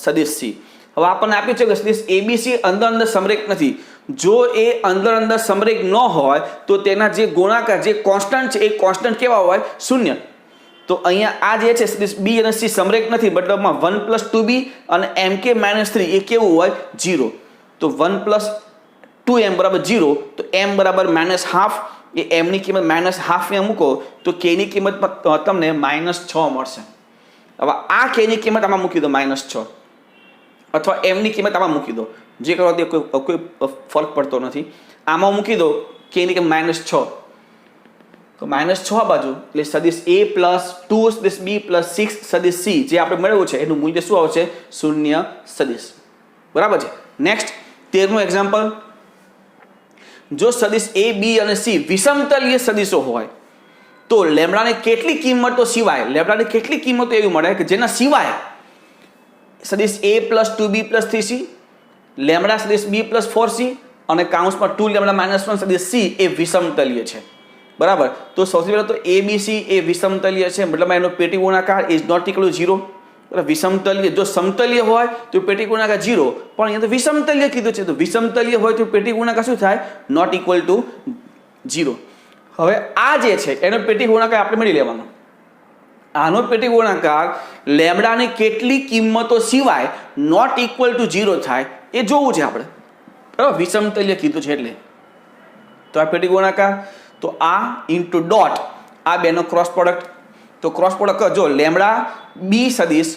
સદિશ c. હવે આપણને આપ્યું છે કે સદિશ abc અંદર અંદર સમરેખ નથી. જો એ અંદર અંદર સમરેખ ન હોય તો તેના જે ગુણાકાર જે કોન્સ્ટન્ટ છે એ કોન્સ્ટન્ટ કેવા હોય? શૂન્ય. તો અહીંયા આ જે છે સદિશ b અને c સમરેખ નથી, મતલબમાં 1 પ્લસ 2b અને mk માઇનસ 3 એ કેવું હોય? 0. તો 1 પ્લસ 2m બરાબર 0, તો m બરાબર માઇનસ હાફ. એ m ની કિંમત માઇનસ હાફ ને મૂકો તો k ની કિંમત તમને માઇનસ 6 મળશે. હવે આ k ની કિંમત આમાં મૂકી દો માઇનસ 6, અથવા m ની કિંમત આમાં મૂકી દો, જે કરો તે કોઈ ફરક પડતો નથી. આમાં મૂકી દો k ની કિંમત માઇનસ 6, તો માઇનસ 6 બાજુ એટલે સદિશ a પ્લસ 2 સદિશ b પ્લસ 6 સદિશ c જે આપણે મેળવ્યું છે એનું મૂલ્ય શું આવશે? શૂન્ય સદિશ. બરાબર છે. નેક્સ્ટ 13મું એક્ઝામ્પલ. જો સદિશ a b અને c વિષમતલીય સદિશો હોય તો લેમ્બડાની કેટલી કિંમતો સિવાય લેમ્બડાની કેટલી કિંમતો એવી મળે કે જેના સિવાય સદિશ a plus 2b plus 3c, lambda સદિશ b પ્લસ 4c અને કાઉન્સમાં 2 લેમ્બડા માઇનસ 1 સદિશ c એ વિષમતલીય છે. બરાબર. તો સૌથી પહેલાં તો abc એ વિષમતલીય છે, મતલબ એનો પેટી ગુણાકાર ઇઝ નોટ ઇક્વલ ટુ 0. વિષમતલીય જો સમતલીય હોય તો પેટી ગુણાકાર 0, પણ અહીંયા તો વિષમતલીય કીધું છે, તો વિષમતલીય હોય તો પેટી ગુણાકાર શું થાય? Not equal to 0. હવે આ જે છે એનો પેટી ગુણાકાર આપણે મેળવી લેવાનો. આનો પેટી ગુણાકાર લેમ્બડાની કેટલી કિંમતો સિવાય નોટ ઇક્વલ ટુ 0 થાય એ જોવું છે આપણે. બરાબર. વિષમતલીય કીધું છે એટલે તો આ પેટી ગુણાકાર, તો આ ઇન્ટુ ડોટ આ બેનો ક્રોસ પ્રોડક્ટ. તો ક્રોસ પ્રોડક્ટ કરજો લેમ્બડા b સદિશ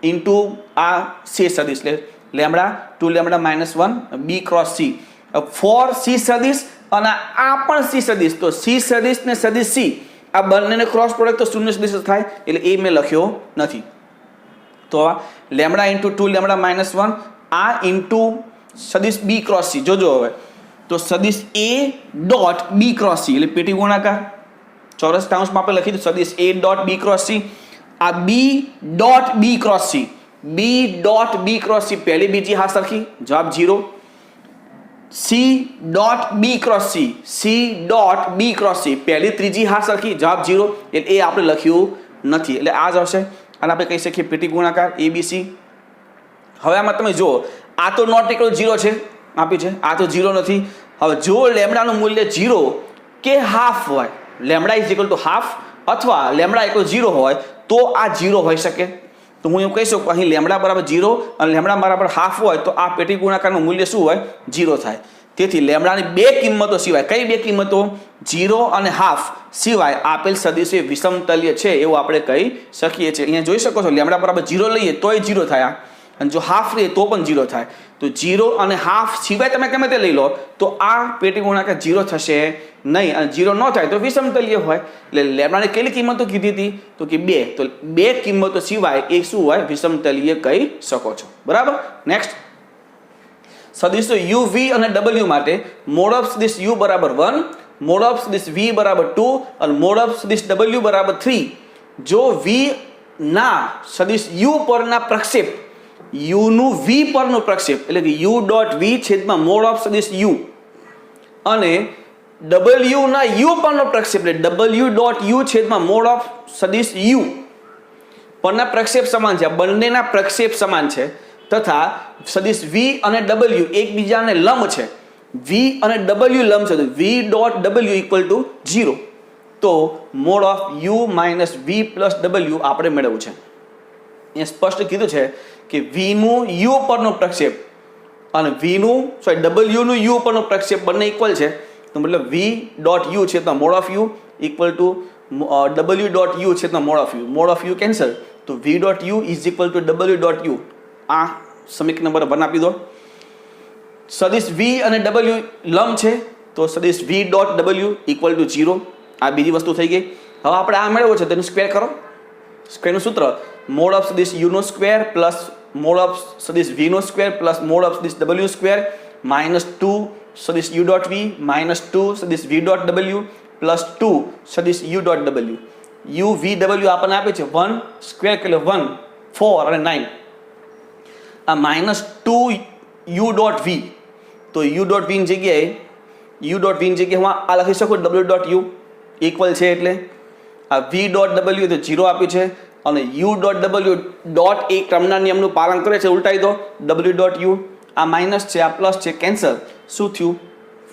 ઇન્ટુ આ c સદિશ, એટલે lambda 2 lambda minus 1 b cross c, 4 c સદિશ અને આ પણ c સદિશ. તો c સદિશ ને સદિશ c આ બંનેને ક્રોસ પ્રોડક્ટ તો શૂન્ય સદિશ થાય, એટલે એ મેં લખ્યો નથી. તો આ લેમ્બડા ઇન્ટુ 2 લેમ્બડા માઇનસ 1 આ ઇન્ટુ સદિશ b ક્રોસ c. જોજો હવે તો સદિશ a dot b cross c એટલે પેટી ગુણાકાર ચોરસ કાઉન્સમાં આપણે લખી દીધું સદિશ a dot b cross c. આ b dot b cross c, b dot b cross c પહેલી બીજી હા સરખી, જવાબ 0. c dot b cross c, c dot b cross c પહેલી ત્રીજી હા સરખી, જવાબ 0. એટલે એ આપણે લખ્યું નથી, એટલે આ જ આવશે. અને આપણે કહી શકીએ પેટી ગુણાકાર abc. હવે આમાં તમે જુઓ આ તો નોટ ઇક્વલ 0 છે આપ્યું છે, આ તો 0 નથી. હવે જો લેમ્બડાનું મૂલ્ય 0 કે હાફ હોય, lambda is equal two half અથવા લેમ્બડા ઇક્વલ 0 હોય તો આ 0 હોઈ શકે. તો હું એવું કહી શકું અહીં લેમ્બડા બરાબર 0 અને લેમ્બડા બરાબર હાફ હોય તો આ પેટી ગુણાકારનું મૂલ્ય શું હોય? 0 થાય. તેથી લેમ્બડાની બે કિંમતો સિવાય, કઈ બે કિંમતો? 0 અને હાફ સિવાય આપેલ સદિશ એ વિષમતલીય છે એવું આપણે કહી શકીએ છીએ. અહીંયા જોઈ શકો છો લેમ્બડા બરાબર 0 લઈએ તોય 0 થાય, અને જો હાફ લઈએ તો પણ 0 થાય. તો 0 અને હાફ સિવાય તમે ગમે તે લઈ લો તો આ પેટી ગુણાકાર 0 થશે નહીં, અને 0 ન થાય તો વિષમતલીય હોય. એટલે લેમ્બડાની કેટલી કિંમતો કીધી હતી? તો કે 2. તો બે કિંમતો સિવાય એ શું હોય? વિષમતલીય કહી શકો છો. બરાબર. નેક્સ્ટ સદિશો u v અને w માટે મોડ ઓફ સદિશ u બરાબર 1, મોડ ઓફ સદિશ v બરાબર 2 અને મોડ ઓફ સદિશ w બરાબર 3 જો v ના સદિશ u પરના પ્રક્ષેપ u નું v પરનું પ્રક્ષેપ એટલે કે u ડોટ v છેદમાં મોડ ઓફ સદિશ u અને w ના u પરનો પ્રક્ષેપ એટલે w ડોટ u છેદમાં મોડ ઓફ સદિશ u પરના પ્રક્ષેપ સમાન છે. બંનેના પ્રક્ષેપ સમાન છે તથા સદિશ v અને w એકબીજાને લંબ છે. v અને w લંબ છે તો v dot w equal to 0. તો mod of u minus v plus w આપણે મેળવવું છે. અહીંયા સ્પષ્ટ કીધું છે કે v નું u પરનો પ્રક્ષેપ અને w નું u પરનો પ્રક્ષેપ બંને ઇક્વલ છે. તો મતલબ v ડોટ u છે તો mod of u equal to w dot u છે તો મોડ ઓફ u કેન્સલ. તો v dot u is equal two w dot u. આ સમીકરણ નંબર 1 આપી દો. સદિશ v અને w લંબ છે તો સદિશ v dot w equal to 0. આ બીજી વસ્તુ થઈ ગઈ. હવે આપણે આ મેળવ્યો છે તેનું સ્ક્વેર કરો. સ્ક્વેરનું સૂત્ર મોડ ઓફ સદિશ u નો સ્ક્વેર પ્લસ મોડ ઓફ સદિશ v નો સ્ક્વેર પ્લસ મોડ ઓફ સદિશ w સ્ક્વેર માઇનસ 2 સદિશ u ડોટ v માઇનસ 2 સદિશ v ડોટ w પ્લસ 2 સદિશ u dot w. u v w આપણને આપે છે 1 સ્ક્વેર એટલે 1 4 અને 9 આ માઇનસ 2 u ડોટ v. તો u ડોટ v ની જગ્યાએ હું આ લખી શકું w ડોટ u ઇક્વલ છે એટલે આ v ડોટ w તો 0 આપ્યું છે અને u ડોટ w ડોટ એ ક્રમના નિયમનું પાલન કરે છે, ઉલટાઈ દો w ડોટ u આ માઇનસ છે આ પ્લસ છે કેન્સલ, શું થયું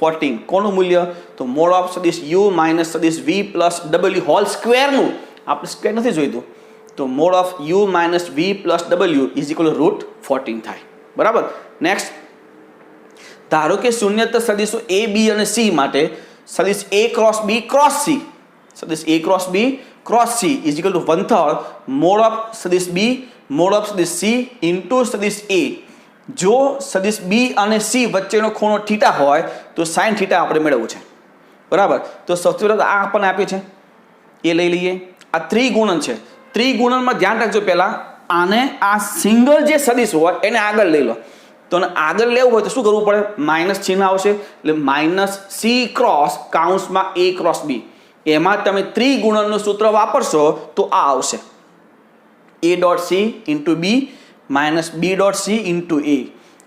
14. કોનું મૂલ્ય? તો મોડ ઓફ સદિશ u માઇનસ સદિશ v પ્લસ w હોલ સ્ક્વેરનું આપણે સ્ક્વેર નથી જોઈતું, તો mod of u minus v plus w is equal root 14 થાય. બરાબર. નેક્સ્ટ, ધારો કે શૂન્યતર સદિશો a b અને c માટે સદિશ a cross b cross c, સદિશ a cross b cross c is equal two 1/3 mode of સદિશ b મોડ ઓફ સદિશ c ઇન્ટુ સદિશ a. જો સદિશ b અને c વચ્ચેનો ખૂણો થીટા હોય તો સાઇન થીટા આપણે મેળવવું છે. બરાબર. તો સૌથી પહેલાં આ આપણને આપ્યું છે એ લઈ લઈએ. આ ત્રિગુણન છે, ત્રિગુણનમાં ધ્યાન રાખજો પહેલાં આને આ સિંગલ જે સદિશ હોય એને આગળ લઈ લો. તો આગળ લેવું હોય તો શું કરવું પડે? માઇનસ ચિહ્ન આવશે એટલે માઇનસ c ક્રોસ કાઉન્સમાં a ક્રોસ b. એમાં તમે ત્રિગુણનનું સૂત્ર વાપરશો તો આ આવશે a dot c into b minus b dot c into a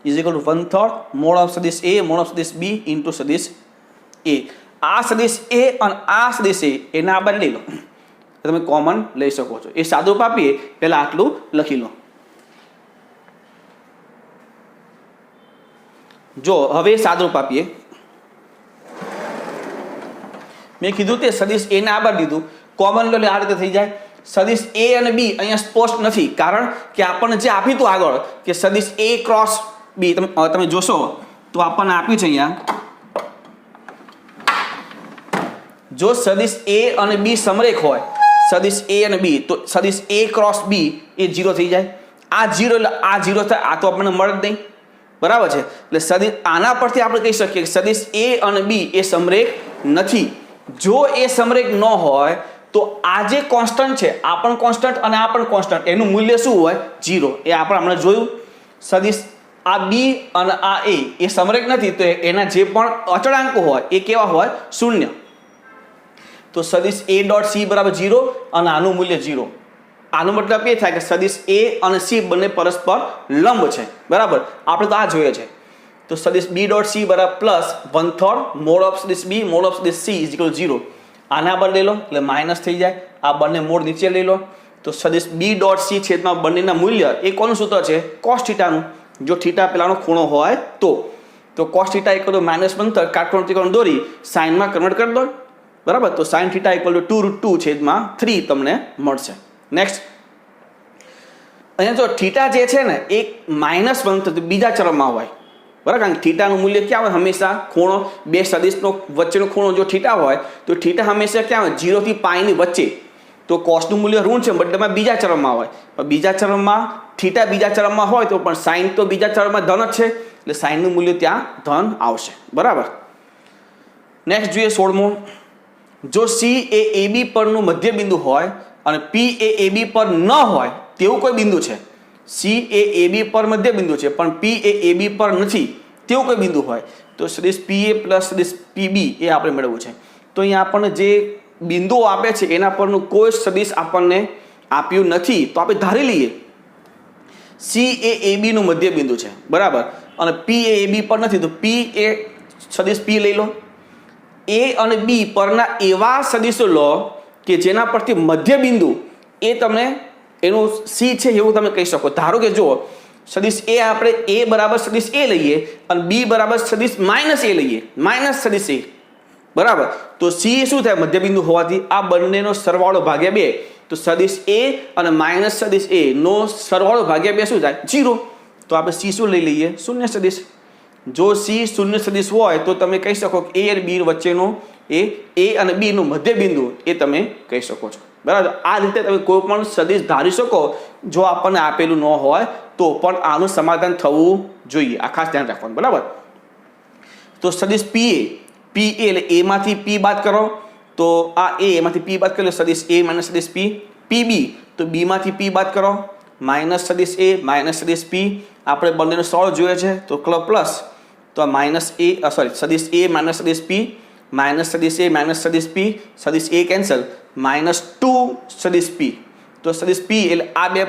is equal two 1/3 mode of સદિશ a મોડ ઓફ સદિશ b ઇન્ટુ સદિશ a. આ સદિશ a અને આ સદિશ a એના આ બદલી લો, તમે કોમન લઈ શકો છો. એ સાદુરૂપ આપીએ પહેલાં આટલું લખી લો. જો હવે સાદુરૂપ આપીએ, મેં કીધું તે સદિશ a ને આબર દીધું, કોમન લો આ રીતે થઈ જાય. સદિશ a અને b અહીંયા સ્પષ્ટ નથી, કારણ કે આપણને જે આપ્યું હતું આગળ કે સદિશ a ક્રોસ b, તમે જોશો તો આપણને આપ્યું છે અહીંયા, જો સદિશ a અને b સમરેખ હોય, સદિશ a અને b, તો સદિશ a ક્રોસ b એ 0 થઈ જાય. આ 0 એટલે આ 0 થાય, આ તો આપણને મળે જ નહીં. બરાબર છે. એટલે સદિશ આના પરથી આપણે કહી શકીએ કે સદિશ a અને b એ સમરેખ નથી. જો એ સમરેખ ન હોય તો આ જે કોન્સ્ટન્ટ છે, આ પણ કોન્સ્ટન્ટ અને આ પણ કોન્સ્ટન્ટ, એનું મૂલ્ય શું હોય? 0. એ આપણે હમણાં જોયું. સદિશ આ b અને આ a એ સમરેખ નથી તો એના જે પણ અચળાંકો હોય એ કેવા હોય? શૂન્ય. તો સદિશ a ડોટ c બરાબર 0 અને આનું મૂલ્ય 0. આનો મતલબ એ થાય કે સદિશ a અને c બંને પરસ્પર લંબ છે. બરાબર. આપણે તો આ જોઈએ છે. તો સદિશ b ડોટ c બરાબર પ્લસ 1/3 મોડ ઓફ સદિશ b મોડ ઓફ સદિશ c ઇઝ ઇક્વલ 0. આના પર લઈ લો એટલે માઇનસ થઈ જાય, આ બંને મોડ નીચે લઈ લો. તો સદિશ b ડોટ c છેદમાં બંનેના મૂલ્ય એ કોનું સૂત્ર છે? કોસ થીટાનું. જો થીટા પેલાનો ખૂણો હોય તો cos theta equal to minus 1/3 કાટકોણ ત્રિકોણ દોરી સાઇનમાં કન્વર્ટ કરી દો. બરાબર. તો સાઇન થીટા ઇક્વલ ટુ 2√2 છેદમાં 3 તમને મળશે. નેક્સ્ટ, અહીંયા જો થીટા જે છે ને એ માઇનસ 1 બીજા ચરમમાં હોય. બરાબર. કારણ કે થીટાનું મૂલ્ય ક્યાં હોય? હંમેશા ખૂણો બે સદિશનો વચ્ચેનો ખૂણો જો થીટા હોય તો થીટા હંમેશા ક્યાં હોય? 0 થી પાઈની વચ્ચે. તો કોસનું મૂલ્ય ઋણ છે, બદલામાં બીજા ચરમમાં હોય. પણ બીજા ચરમમાં થીટા બીજા ચરમમાં હોય તો પણ સાઇન તો બીજા ચરમમાં ધન જ છે, એટલે સાઇનનું મૂલ્ય ત્યાં ધન આવશે. બરાબર. નેક્સ્ટ જોઈએ 16મો. જો c એ ab પરનું મધ્ય બિંદુ હોય અને p એ ab પર ન હોય તેવું કોઈ બિંદુ છે. c એ ab પર મધ્ય બિંદુ છે પણ p એ ab પર નથી તેવું કોઈ બિંદુ હોય તો સદિશ pa પ્લસ સદિશ pb એ આપણે મેળવવું છે. તો અહીંયા આપણને જે બિંદુઓ આપે છે એના પરનું કોઈ સદિશ આપણને આપ્યું નથી, તો આપણે ધારી લઈએ c એ ab નું મધ્ય બિંદુ છે. બરાબર. અને p એ ab પર નથી તો p એ સદિશ p લઈ લો. a અને b પરના એવા સદિશો લો કે જેના પરથી મધ્ય બિંદુ એ તમને એનું c છે એવું તમે કહી શકો. ધારો કે જો સદિશ a આપણે a બરાબર સદિશ a લઈએ અને b બરાબર સદિશ માઇનસ a લઈએ, માઇનસ સદિશ a. બરાબર. તો c શું થાય? મધ્ય બિંદુ હોવાથી આ બંનેનો સરવાળો ભાગ્યા 2, તો સદિશ a અને માઇનસ સદિશ a નો સરવાળો ભાગ્યા 2 શું થાય? 0. તો આપણે c શું લઈ લઈએ? શૂન્ય સદિશ. જો c શૂન્ય સદિશ હોય તો તમે કહી શકો કે a અને b વચ્ચેનો એ a અને b નું મધ્ય બિંદુ એ તમે કહી શકો છો. બરાબર. આ રીતે તમે કોઈ પણ સદિશ ધારી શકો જો આપણને આપેલું ન હોય તો પણ આનું સમાધાન થવું જોઈએ. આ ખાસ ધ્યાન રાખવાનું. બરાબર. તો સદિશ pa એટલે a માંથી p બાદ કરો તો આ a એમાંથી p બાદ કરો સદિશ a માઇનસ સદિશ p. pb તો b માંથી p બાદ કરો માઇનસ સદિશ એ માઇનસ સદિશ પી આપણે બંનેનો સરળ જોઈએ છે તો પ્લસ તો માઇનસ એ સદિશ એ માઇનસ સદિશ પી માઇનસ સદિશ એ માઇનસ સદિશ પી સદિશ એ કેન્સલ -2 સદિશ પી તો સદિશ પી એટલે આ બે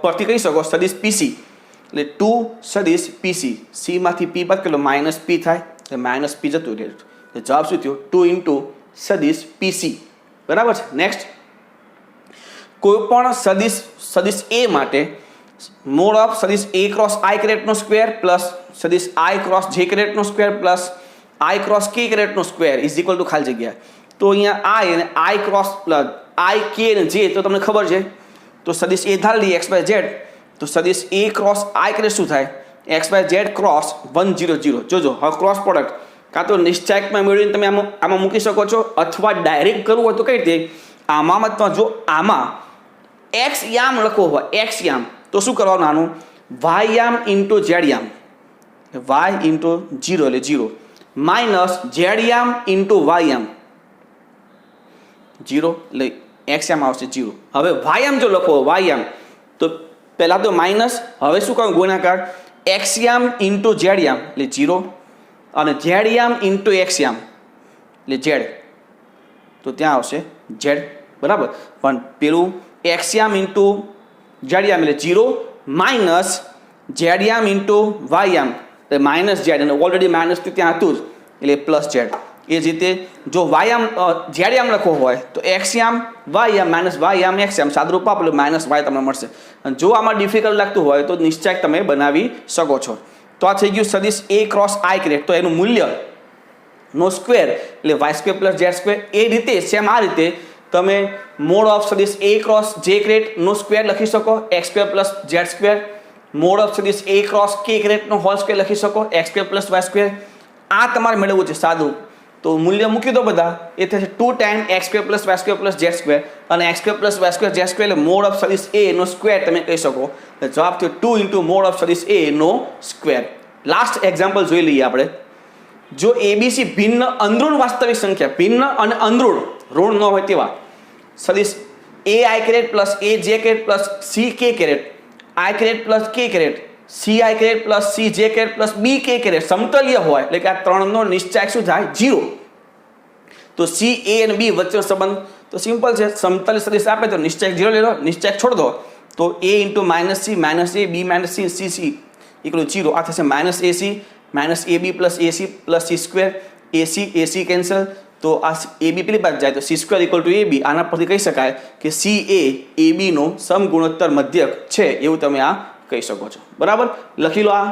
પરથી કહી શકો સદિશ પીસી એટલે 2 સદિશ પીસી સી માંથી પી બાદ કેટલો માઇનસ પી થાય એટલે માઇનસ પી જતું રહે એટલે જવાબ શું થયો 2 ઇન્ટુ સદિશ પીસી બરાબર છે. નેક્સ્ટ કોઈ પણ સદિશ એ માટે મોડ ઓફ સદિશ A cross I કેરેટનો square plus સદિશ આઈ ક્રોસ જે કેરેટનો સ્ક્વેર પ્લસ આઈ ક્રોસ કે કેરેટનો સ્ક્વેર ઇઝ ઇક્વલ ટુ ખાલી જગ્યા તો અહીંયા આઈ અને આઈ ક્રોસ પ્લસ આઈ કે અને જે તો તમને ખબર છે તો સદિશ એ ધારી લઈએ એક્સ બાય ઝેડ તો સદિશ એ ક્રોસ આઈ કેરેટ શું થાય એક્સ બાય ઝેડ ક્રોસ 1 0 0 જોજો હવે ક્રોસ પ્રોડક્ટ કાં તો નિશ્ચાયકમાં મેળવીને તમે આમાં મૂકી શકો છો અથવા ડાયરેક્ટ કરવું હોય તો કઈ રીતે આમાં જો આમાં એક્સ યામ લખવો હોય એક્સ યામ તો શું કરવાનું આનું વાય યામ ઇન્ટુ ઝેડ યામ વાય ઇન્ટુ 0 એટલે 0 માઇનસ ઝેડ યામ ઇન્ટુ વાય યામ 0 એટલે એક્સ યામ આવશે 0. હવે વાય યામ જો લખવો વાય યામ તો પહેલાં તો માઇનસ હવે શું કરવું ગુણાકાર એક્સ યામ ઇન્ટુ ઝેડ યામ એટલે 0 અને ઝેડ યામ ઇન્ટુ એક્સ યામ એટલે ઝેડ તો ત્યાં આવશે ઝેડ બરાબર પણ પેલું એક્સ યામ ઇન્ટુ ઝેડ યામ એટલે 0 માઇનસ ઝેડ યામ ઇન્ટુ વાય યામ એટલે માઇનસ ઝેડ અને ઓલરેડી માઇનસ ત્યાં હતું જ એટલે પ્લસ ઝેડ એ જ રીતે જો વાયામ ઝેડ યામ લખવો હોય તો એક્સ યામ વાય યામ માઇનસ વાય યામ એક્સ યામ સાદુરૂપ આપો એટલે માઇનસ વાય તમને મળશે અને જો આમાં ડિફિકલ્ટ લાગતું હોય તો નિશ્ચય તમે બનાવી શકો છો. તો આ થઈ ગયું સદિશ એ ક્રોસ આઈ કેરેટ તો એનું મૂલ્ય નો સ્ક્વેર એટલે Y square plus Z square એ રીતે સેમ આ રીતે તમે મોડ ઓફ સદિશ એ ક્રોસ જે કેરેટ નો સ્ક્વેર લખી શકો X square plus Z square mod of સદિશ એ ક્રોસ કે કેરેટ નો હોલ સ્ક્વેર લખી શકો X square plus Y square આ તમારે મેળવવું છે સાદું તો મૂલ્ય મૂકી દો બધા એ થશે 2 time X square plus Y square plus Z square અને X square plus Y square Z square એટલે મોડ ઓફ સદિશ એ નો સ્ક્વેર તમે કહી શકો એટલે જવાબ થયો 2 ઇન્ટુ મોડ ઓફ સદિશ એ નો સ્ક્વેર. લાસ્ટ એક્ઝામ્પલ જોઈ લઈએ આપણે જો એબીસી ભિન્ન અંદરૂણ વાસ્તવિક સંખ્યા ભિન્ન અને અંદરૂણ ઋણ ન હોય તેવા સદિશ એ આઈ caret plus A J caret plus C K caret I caret plus K caret C I caret plus C J caret plus B K caret સમતલીય હોય એટલે કે આ ત્રણનો નિશ્ચાયક શું થાય 0 તો સી એ અને બી વચ્ચેનો સંબંધ તો સિમ્પલ છે સમતલ સદિશ આપે તો નિશ્ચાયક 0 લઈ લો નિશ્ચાયક છોડ દો તો A into minus C minus A B minus C C C equal 0 આ થશે minus AC minus A B plus AC plus C square AC cancel તો આ એ બી પેલી બાજુ જાય તો C square equal to A B આના પરથી કહી શકાય કે સી એ બીનો સમગુણોત્તર મધ્યક છે એવું તમે આ કહી શકો છો બરાબર લખી લો આ